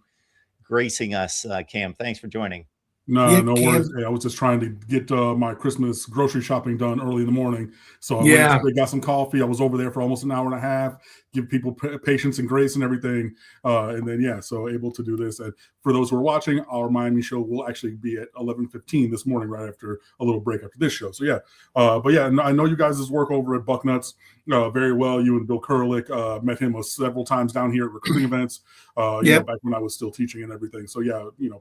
Speaker 1: gracing us, Cam. Thanks for joining.
Speaker 4: No worries. Hey, I was just trying to get my Christmas grocery shopping done early in the morning. So I got some coffee. I was over there for almost an hour and a half, give people patience and grace and everything. And then, so able to do this. And for those who are watching, our Miami show will actually be at 11:15 this morning, right after a little break after this show. So, I know you guys' work over at Bucknuts very well. You and Bill Kurlick met him several times down here at recruiting events, back when I was still teaching and everything. So,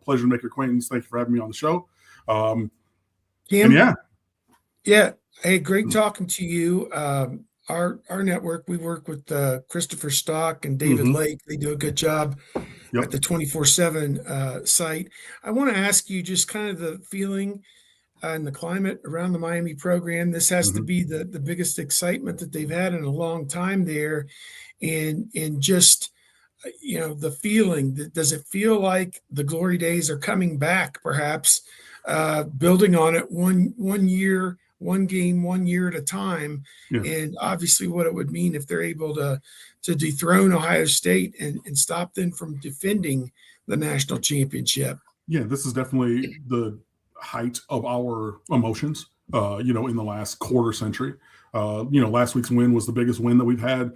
Speaker 4: pleasure to make your acquaintance. Thank you for having me on the show.
Speaker 3: Cam, hey, great talking to you. Our network, we work with Christopher Stock and David Lake. They do a good job at the 24/7 site. I want to ask you just kind of the feeling and the climate around the Miami program. This has to be the biggest excitement that they've had in a long time there. And just, the feeling, does it feel like the glory days are coming back, perhaps, building on it one year, one game, 1 year at a time, and obviously what it would mean if they're able to dethrone Ohio State and stop them from defending the national championship? Yeah,
Speaker 4: this is definitely the height of our emotions, in the last quarter century. Last week's win was the biggest win that we've had,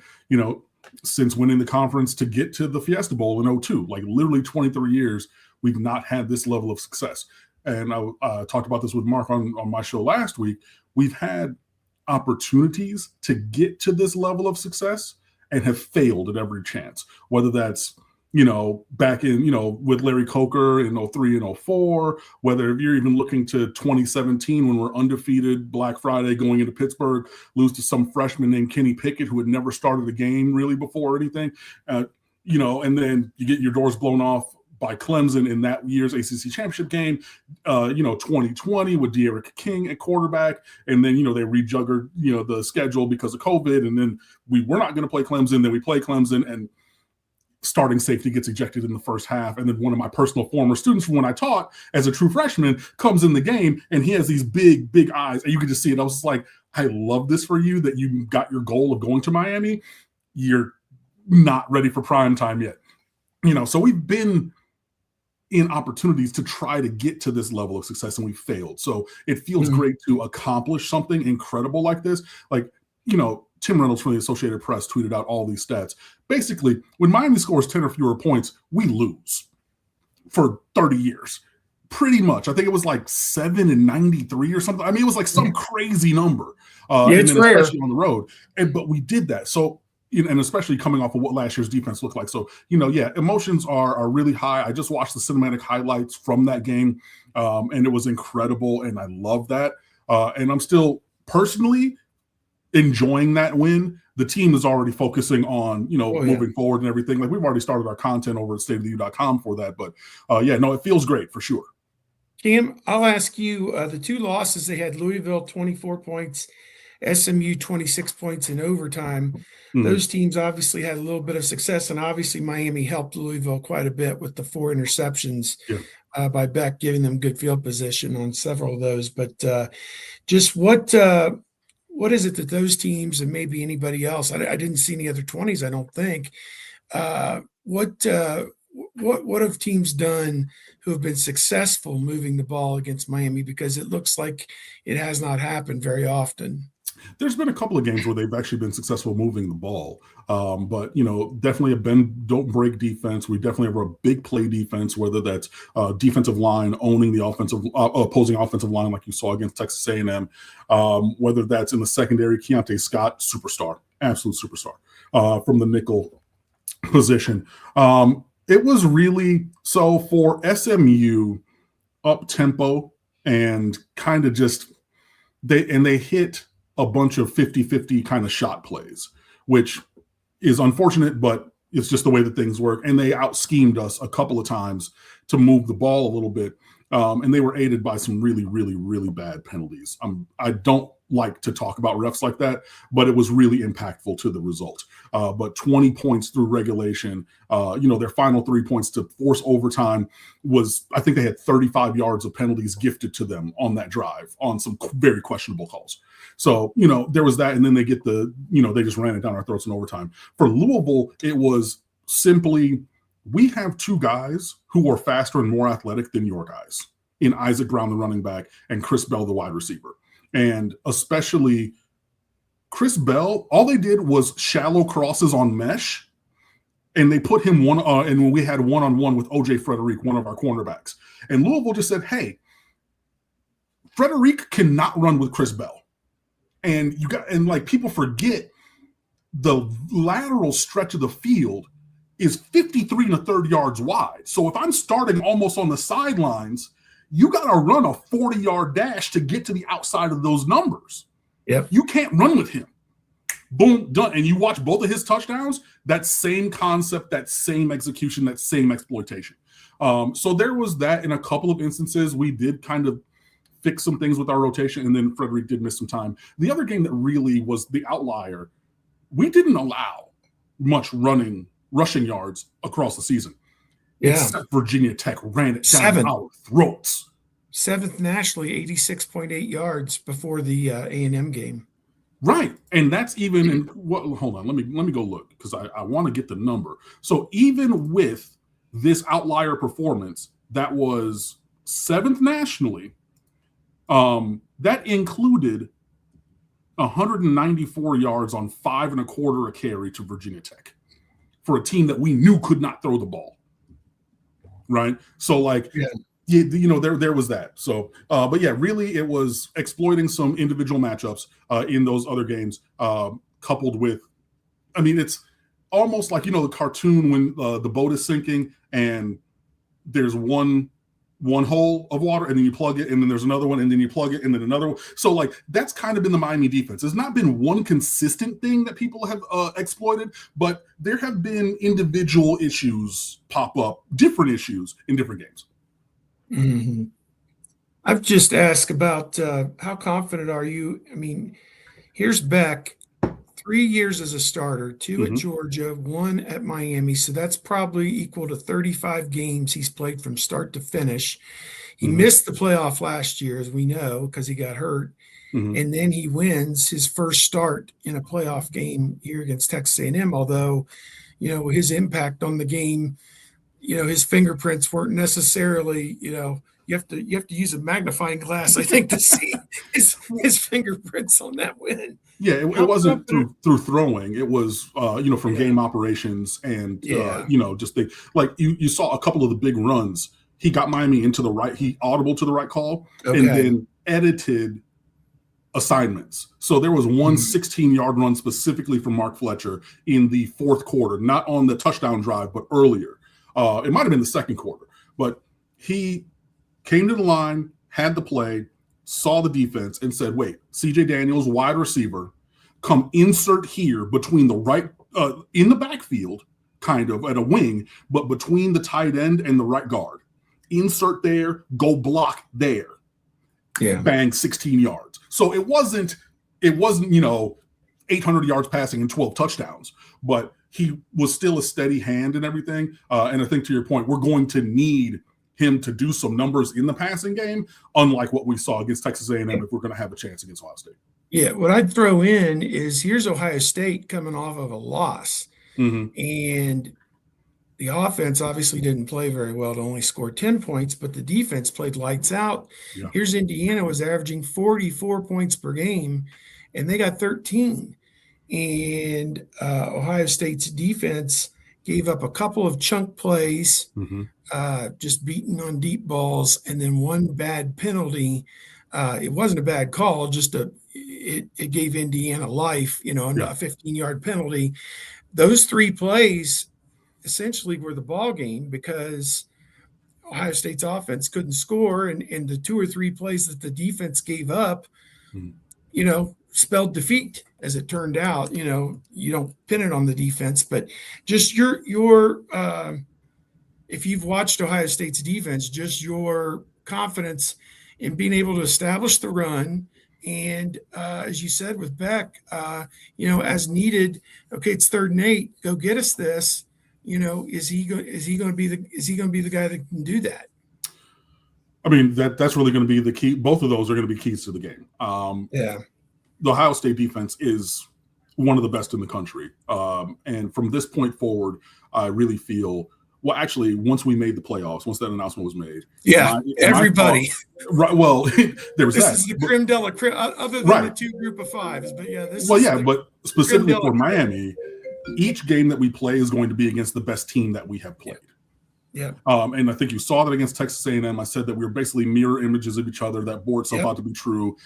Speaker 4: since winning the conference to get to the Fiesta Bowl in 2002. Like literally 23 years, we've not had this level of success. And I talked about this with Mark on my show last week. We've had opportunities to get to this level of success and have failed at every chance, whether that's, back in, with Larry Coker in 2003 and 2004, whether if you're even looking to 2017 when we're undefeated Black Friday going into Pittsburgh, lose to some freshman named Kenny Pickett who had never started a game really before or anything, and then you get your doors blown off by Clemson in that year's ACC championship game, 2020 with De'Aaron King at quarterback. And then, they rejuggered, the schedule because of COVID. And then we were not going to play Clemson. Then we play Clemson and starting safety gets ejected in the first half. And then one of my personal former students from when I taught as a true freshman comes in the game and he has these big, big eyes. And you could just see it. I was just like, I love this for you that you got your goal of going to Miami. You're not ready for prime time yet. So we've been in opportunities to try to get to this level of success and we failed. So it feels great to accomplish something incredible like this. Like, Tim Reynolds from the Associated Press tweeted out all these stats. Basically, when Miami scores 10 or fewer points, we lose for 30 years. Pretty much. I think it was like 7-93 or something. I mean, it was like some crazy number.
Speaker 3: It's rare.
Speaker 4: Especially on the road. But we did that. So, and especially coming off of what last year's defense looked like. So, emotions are really high. I just watched the cinematic highlights from that game, and it was incredible, and I love that. And I'm still personally enjoying that win. The team is already focusing on, moving forward and everything. Like, we've already started our content over at stateoftheu.com for that. But, it feels great for sure.
Speaker 3: Cam, I'll ask you, the two losses, they had Louisville 24 points SMU 26 points in overtime. Those teams obviously had a little bit of success, and obviously Miami helped Louisville quite a bit with the 4 interceptions by Beck, giving them good field position on several of those. But just what is it that those teams, and maybe anybody else, I didn't see any other 20s, I don't think. What have teams done who have been successful moving the ball against Miami? Because it looks like it has not happened very often.
Speaker 4: There's been a couple of games where they've actually been successful moving the ball. But, definitely a bend, don't break defense. We definitely have a big play defense, whether that's defensive line owning the opposing offensive line like you saw against Texas A&M, whether that's in the secondary, Keontae Scott, superstar, absolute superstar from the nickel position. It was really so for SMU up tempo and kind of just they hit a bunch of 50-50 kind of shot plays, which is unfortunate, but it's just the way that things work. And they out-schemed us a couple of times to move the ball a little bit. And they were aided by some really, really, really bad penalties. I don't like to talk about refs like that, but it was really impactful to the result. But 20 points through regulation, their final 3 points to force overtime was, I think they had 35 yards of penalties gifted to them on that drive on some very questionable calls. So, there was that. And then they get they just ran it down our throats in overtime. For Louisville, it was simply, we have 2 guys who are faster and more athletic than your guys in Isaac Brown, the running back, and Chris Bell, the wide receiver. And especially Chris Bell, all they did was shallow crosses on mesh, and they put him and we had one-on-one with O.J. Frederick, one of our cornerbacks. And Louisville just said, hey, Frederick cannot run with Chris Bell. And people forget the lateral stretch of the field is 53 1/3 yards wide. So if I'm starting almost on the sidelines, you got to run a 40-yard dash to get to the outside of those numbers.
Speaker 3: Yep.
Speaker 4: You can't run with him. Boom, done. And you watch both of his touchdowns, that same concept, that same execution, that same exploitation. So there was that in a couple of instances. We did kind of fix some things with our rotation, and then Frederick did miss some time. The other game that really was the outlier, we didn't allow much rushing yards across the season.
Speaker 3: Yeah.
Speaker 4: Except Virginia Tech ran it down our throats.
Speaker 3: 7th nationally, 86.8 yards before the A&M game.
Speaker 4: Right. And that's even in hold on, let me go look, because I want to get the number. So even with this outlier performance, that was 7th nationally, that included 194 yards on 5 1/4 a carry to Virginia Tech for a team that we knew could not throw the ball. Right. So there was that. So, but yeah, really it was exploiting some individual matchups in those other games, coupled with, it's almost like, the cartoon when the boat is sinking and there's one hole of water and then you plug it and then there's another one and then you plug it and then another one. So that's kind of been the Miami defense. There's not been one consistent thing that people have exploited, but there have been individual issues pop up, different issues in different games.
Speaker 3: Mm-hmm. I've just asked about how confident are you? Here's Beck, 3 years as a starter, 2 at Georgia, 1 at Miami. So that's probably equal to 35 games he's played from start to finish. He missed the playoff last year, as we know, because he got hurt. And then he wins his first start in a playoff game here against Texas A&M, although, his impact on the game, his fingerprints weren't necessarily, you have to use a magnifying glass, I think, to see his fingerprints on that win.
Speaker 4: Yeah, it wasn't through throwing. It was, from game operations and, just you saw a couple of the big runs. He got Miami into the right, he audible to the right call, and then edited assignments. So there was one 16-yard run specifically from Mark Fletcher in the 4th quarter, not on the touchdown drive, but earlier. It might have been the 2nd quarter, but he came to the line, had the play, saw the defense, and said, wait, CJ Daniels, wide receiver, come insert here between the right, in the backfield, kind of at a wing, but between the tight end and the right guard. Insert there, go block there. Yeah. Bang, 16 yards. So it wasn't it wasn't, 800 yards passing and 12 touchdowns, but he was still a steady hand and everything. And I think to your point, we're going to need him to do some numbers in the passing game, unlike what we saw against Texas A&M if we're going to have a chance against Ohio State.
Speaker 3: Yeah, what I'd throw in is here's Ohio State coming off of a loss. And the offense obviously didn't play very well to only score 10 points, but the defense played lights out.
Speaker 4: Yeah.
Speaker 3: Here's Indiana was averaging 44 points per game, and they got 13. And Ohio State's defense gave up a couple of chunk plays, just beating on deep balls, and then one bad penalty. It wasn't a bad call, just it gave Indiana life, a 15-yard penalty. Those three plays essentially were the ball game because Ohio State's offense couldn't score, and the 2 or 3 plays that the defense gave up, spelled defeat. As it turned out, you don't pin it on the defense, but just your if you've watched Ohio State's defense, just your confidence in being able to establish the run. And as you said with Beck, as needed, okay, it's 3rd and 8, go get us this. Is he going to be the guy that can do that?
Speaker 4: I mean, that's really going to be the key. Both of those are going to be keys to the game. The Ohio State defense is one of the best in the country. And from this point forward, I really feel, well, actually, once we made the playoffs, once that announcement was made.
Speaker 3: Yeah, everybody.
Speaker 4: Right. Well, there was
Speaker 3: this
Speaker 4: that.
Speaker 3: This is the creme de la creme, other than the 2 group of 5s. But yeah,
Speaker 4: but specifically for Miami, each game that we play is going to be against the best team that we have played.
Speaker 3: Yeah.
Speaker 4: And I think you saw that against Texas A&M. I said that we were basically mirror images of each other. That bore itself out to be true.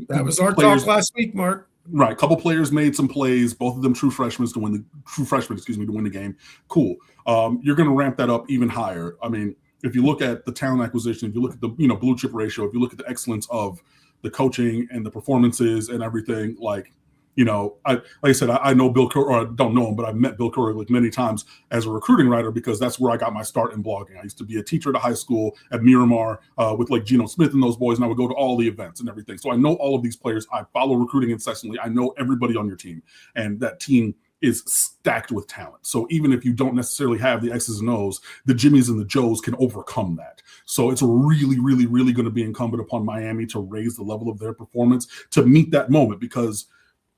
Speaker 3: That was our talk last week, Mark.
Speaker 4: Right. A couple players made some plays, both of them true freshmen to win the game. Cool. You're going to ramp that up even higher. I mean, if you look at the talent acquisition, if you look at the blue chip ratio, if you look at the excellence of the coaching and the performances and everything, like I said, I know Bill Curry, or I don't know him, but I've met Bill Curry like many times as a recruiting writer because that's where I got my start in blogging. I used to be a teacher at a high school at Miramar with like Geno Smith and those boys, and I would go to all the events and everything. So I know all of these players. I follow recruiting incessantly. I know everybody on your team, and that team is stacked with talent. So even if you don't necessarily have the X's and O's, the Jimmies and the Joes can overcome that. So it's really, really, really going to be incumbent upon Miami to raise the level of their performance to meet that moment, because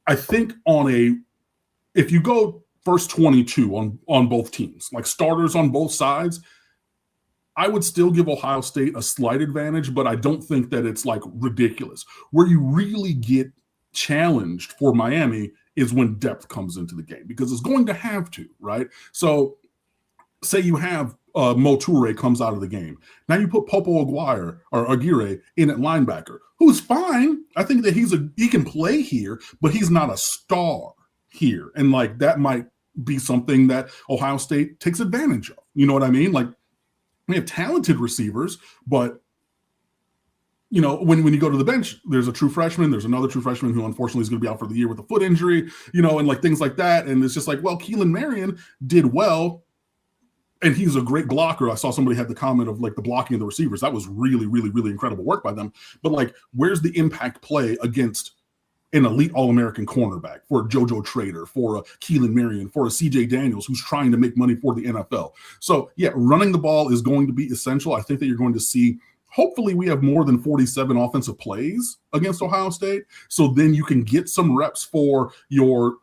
Speaker 4: I think if you go first 22 on both teams, like starters on both sides, I would still give Ohio State a slight advantage, but I don't think that it's like ridiculous. Where you really get challenged for Miami is when depth comes into the game, because it's going to have to, right? So say you have Mo Toure comes out of the game. Now you put Popo Aguirre in at linebacker, who's fine. I think that he can play here, but he's not a star here. And like that might be something that Ohio State takes advantage of. You know what I mean? Like we have talented receivers, but when you go to the bench, there's a true freshman, there's another true freshman who unfortunately is going to be out for the year with a foot injury, and like things like that. And it's just like, well, Keelan Marion did well, and he's a great blocker. I saw somebody had the comment of like the blocking of the receivers. That was really, really, really incredible work by them. But like, where's the impact play against an elite All-American cornerback, for a JoJo Trader, for a Keelan Marion, for a CJ Daniels who's trying to make money for the NFL? So yeah, running the ball is going to be essential. I think that you're going to see, hopefully we have more than 47 offensive plays against Ohio State. So then you can get some reps for your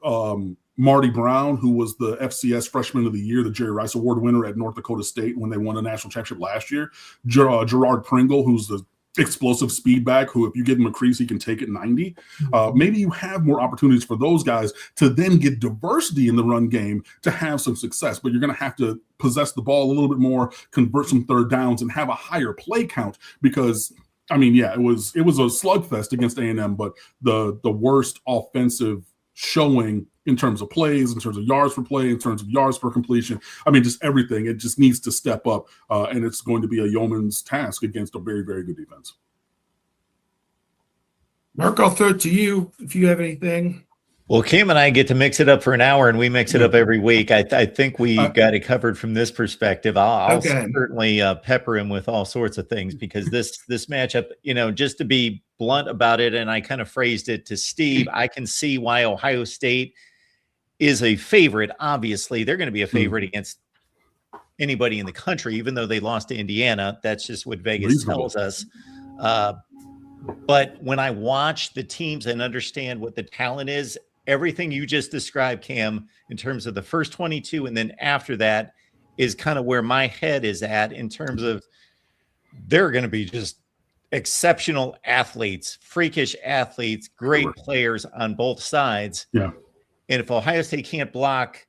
Speaker 4: Marty Brown, who was the FCS Freshman of the Year, the Jerry Rice Award winner at North Dakota State when they won a national championship last year. Gerard Pringle, who's the explosive speed back, who if you give him a crease, he can take it 90. Maybe you have more opportunities for those guys to then get diversity in the run game to have some success, but you're going to have to possess the ball a little bit more, convert some third downs, and have a higher play count, because I mean, yeah, it was a slugfest against A&M, but the worst offensive showing in terms of plays, in terms of yards per play, in terms of yards per completion. I mean, just everything. It just needs to step up, and it's going to be a yeoman's task against a very, very good defense.
Speaker 3: Mark, I'll throw it to you if you have anything.
Speaker 1: Well, Cam and I get to mix it up for an hour, and we mix it up every week. I think we got it covered from this perspective. I'll
Speaker 3: Okay.
Speaker 1: certainly pepper him with all sorts of things, because this matchup, just to be blunt about it, and I kind of phrased it to Steve, I can see why Ohio State is a favorite. Obviously, they're going to be a favorite against anybody in the country, even though they lost to Indiana. That's just what Vegas tells us. But when I watch the teams and understand what the talent is, everything you just described, Cam, in terms of the first 22 and then after that, is kind of where my head is at, in terms of they're going to be just exceptional athletes, freakish athletes, great players on both sides.
Speaker 4: Yeah.
Speaker 1: And if Ohio State can't block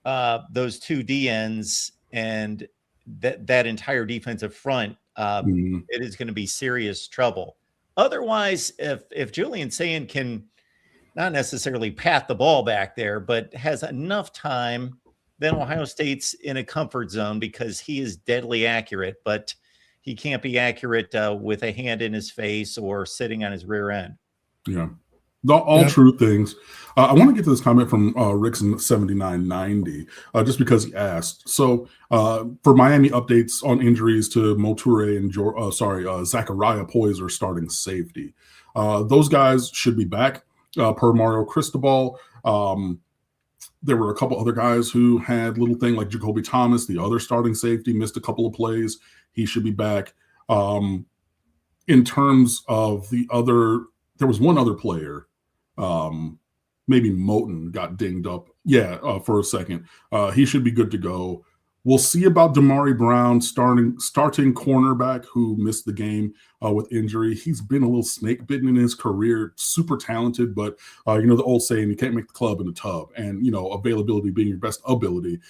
Speaker 1: those two DNs and that entire defensive front, it is going to be serious trouble. Otherwise, if Julian Sayin can not necessarily pat the ball back there, but has enough time, then Ohio State's in a comfort zone, because he is deadly accurate, but he can't be accurate with a hand in his face or sitting on his rear end.
Speaker 4: Yeah. All true things. I want to get to this comment from Rickson 7990, just because he asked. So for Miami updates on injuries to Moture and Zachariah Poyser starting safety. Those guys should be back per Mario Cristobal. There were a couple other guys who had little thing, like Jacoby Thomas, the other starting safety, missed a couple of plays. He should be back. In terms of the other, there was one other player. Maybe Moten got dinged up. For a second. He should be good to go. We'll see about Damari Brown, starting cornerback, who missed the game with injury. He's been a little snake bitten in his career. Super talented, but the old saying, you can't make the club in a tub. And availability being your best ability.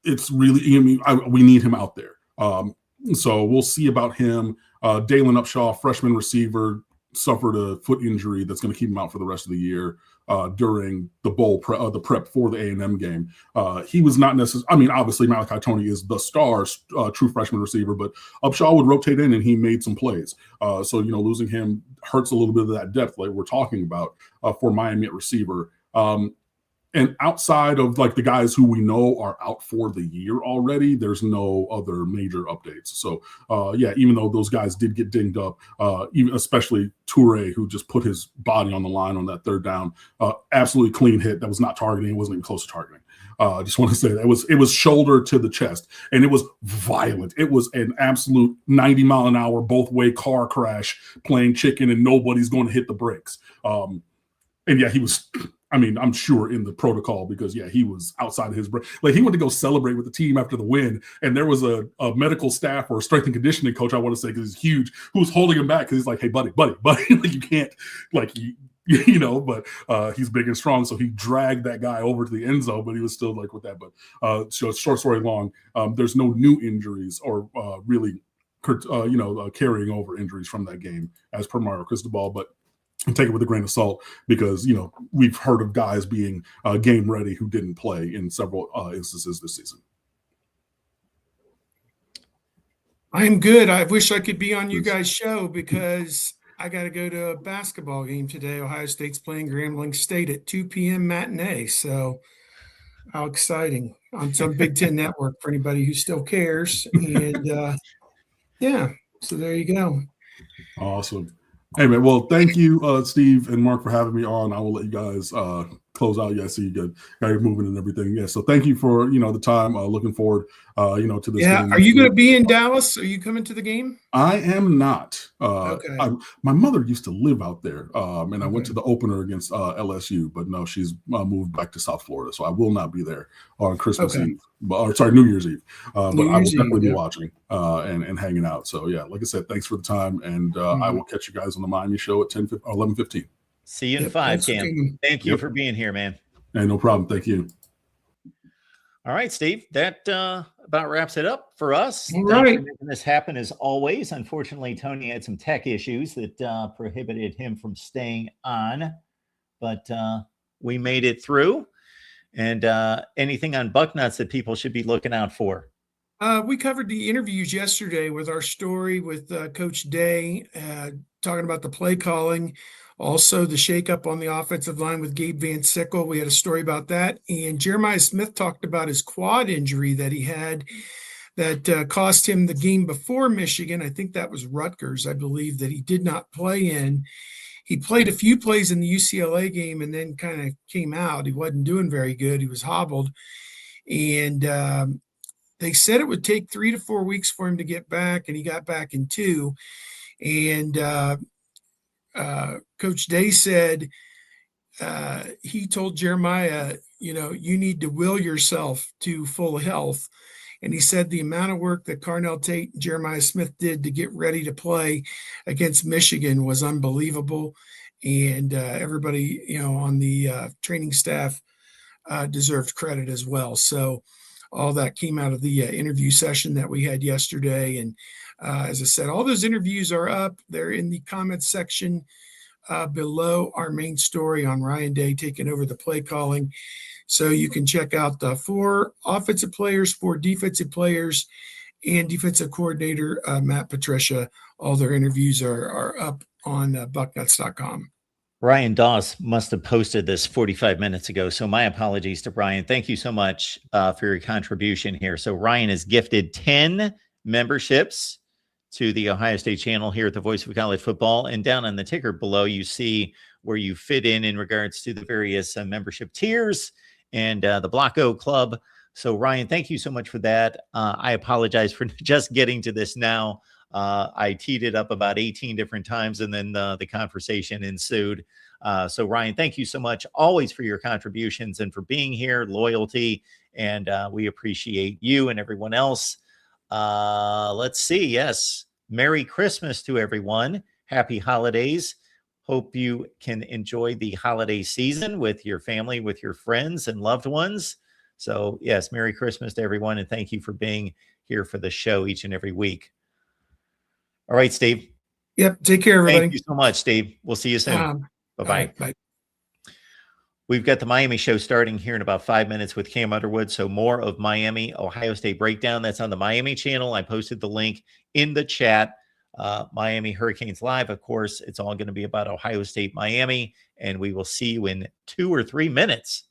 Speaker 4: It's really, we need him out there. So we'll see about him. Dalen Upshaw, freshman receiver, suffered a foot injury that's going to keep him out for the rest of the year during the the prep for the A&M game. He was not necessarily, obviously Malachi Tony is the star true freshman receiver, but Upshaw would rotate in and he made some plays. So, losing him hurts a little bit of that depth like we're talking about for Miami at receiver. And outside of like the guys who we know are out for the year already, there's no other major updates. So even though those guys did get dinged up, especially Toure, who just put his body on the line on that third down, absolutely clean hit. That was not targeting. It wasn't even close to targeting. I just want to say that it was shoulder to the chest, and it was violent. It was an absolute 90-mile-an-hour both-way car crash playing chicken, and nobody's going to hit the brakes. He was. I'm sure in the protocol, because he was outside of his break. Like, he went to go celebrate with the team after the win, and there was a medical staff or a strength and conditioning coach, I want to say, because he's huge, who was holding him back because he's like, hey, buddy, like, you can't, like, but he's big and strong, so he dragged that guy over to the end zone, but he was still like with that. But so short story long, there's no new injuries or really, carrying over injuries from that game as per Mario Cristobal, but take it with a grain of salt, because we've heard of guys being game ready who didn't play in several instances this season.
Speaker 3: I'm good. I wish I could be on you guys' show, because I got to go to a basketball game today. Ohio State's playing Grambling State at 2 p.m. matinee. So how exciting, on some Big Ten network for anybody who still cares. And so there you go.
Speaker 4: Awesome. Hey, man. Well, thank you, Steve and Mark, for having me on. I will let you guys close out. I see you got your movement and everything. Yeah. So thank you for, the time. Looking forward, to this.
Speaker 3: Yeah.
Speaker 4: game.
Speaker 3: Are you going to be in Dallas? Are you coming to the game?
Speaker 4: I am not.
Speaker 3: Okay.
Speaker 4: My mother used to live out there, and I went to the opener against LSU, but no, she's moved back to South Florida, so I will not be there on Christmas Eve. New Year's Eve. But I will definitely be watching and hanging out. So yeah, like I said, thanks for the time, and I will catch you guys on the Miami show at 11:15.
Speaker 1: See you in 5, Cam. Thank you for being here, man.
Speaker 4: Hey, no problem. Thank you.
Speaker 1: All right, Steve, that about wraps it up for us.
Speaker 3: All
Speaker 1: Thanks
Speaker 3: right.
Speaker 1: for making this happen as always. Unfortunately, Tony had some tech issues that prohibited him from staying on, but we made it through. And anything on Bucknuts that people should be looking out for?
Speaker 3: We covered the interviews yesterday with our story with Coach Day, talking about the play calling. Also, the shakeup on the offensive line with Gabe Van Sickle. We had a story about that. And Jeremiah Smith talked about his quad injury that he had that cost him the game before Michigan. I think that was Rutgers, I believe, that he did not play in. He played a few plays in the UCLA game and then kind of came out. He wasn't doing very good. He was hobbled. And they said it would take 3 to 4 weeks for him to get back, and he got back in 2. And Coach Day said he told Jeremiah, you need to will yourself to full health. And he said the amount of work that Carnell Tate and Jeremiah Smith did to get ready to play against Michigan was unbelievable. And everybody, on the training staff deserved credit as well. So all that came out of the interview session that we had yesterday. And as I said, all those interviews are up. They're in the comments section below our main story on Ryan Day taking over the play calling. So you can check out the 4 offensive players, 4 defensive players, and defensive coordinator Matt Patricia. All their interviews are up on bucknuts.com.
Speaker 1: Ryan Doss must have posted this 45 minutes ago. So my apologies to Brian. Thank you so much for your contribution here. So Ryan is gifted 10 memberships to the Ohio State channel here at the Voice of College Football. And down on the ticker below, you see where you fit in regards to the various membership tiers and the Block O Club. So Ryan, thank you so much for that. I apologize for just getting to this now. I teed it up about 18 different times, and then the conversation ensued. So Ryan, thank you so much always for your contributions and for being here, loyalty, and we appreciate you and everyone else. Let's see. Yes. Merry Christmas to everyone. Happy holidays. Hope you can enjoy the holiday season with your family, with your friends and loved ones. So yes, Merry Christmas to everyone. And thank you for being here for the show each and every week. All right, Steve.
Speaker 3: Yep. Take care, everybody.
Speaker 1: Thank you so much, Steve. We'll see you soon. Bye-bye.
Speaker 3: Bye.
Speaker 1: We've got the Miami show starting here in about 5 minutes with Cam Underwood. So more of Miami, Ohio State breakdown. That's on the Miami channel. I posted the link in the chat. Miami Hurricanes Live. Of course, it's all going to be about Ohio State, Miami, and we will see you in 2 or 3 minutes.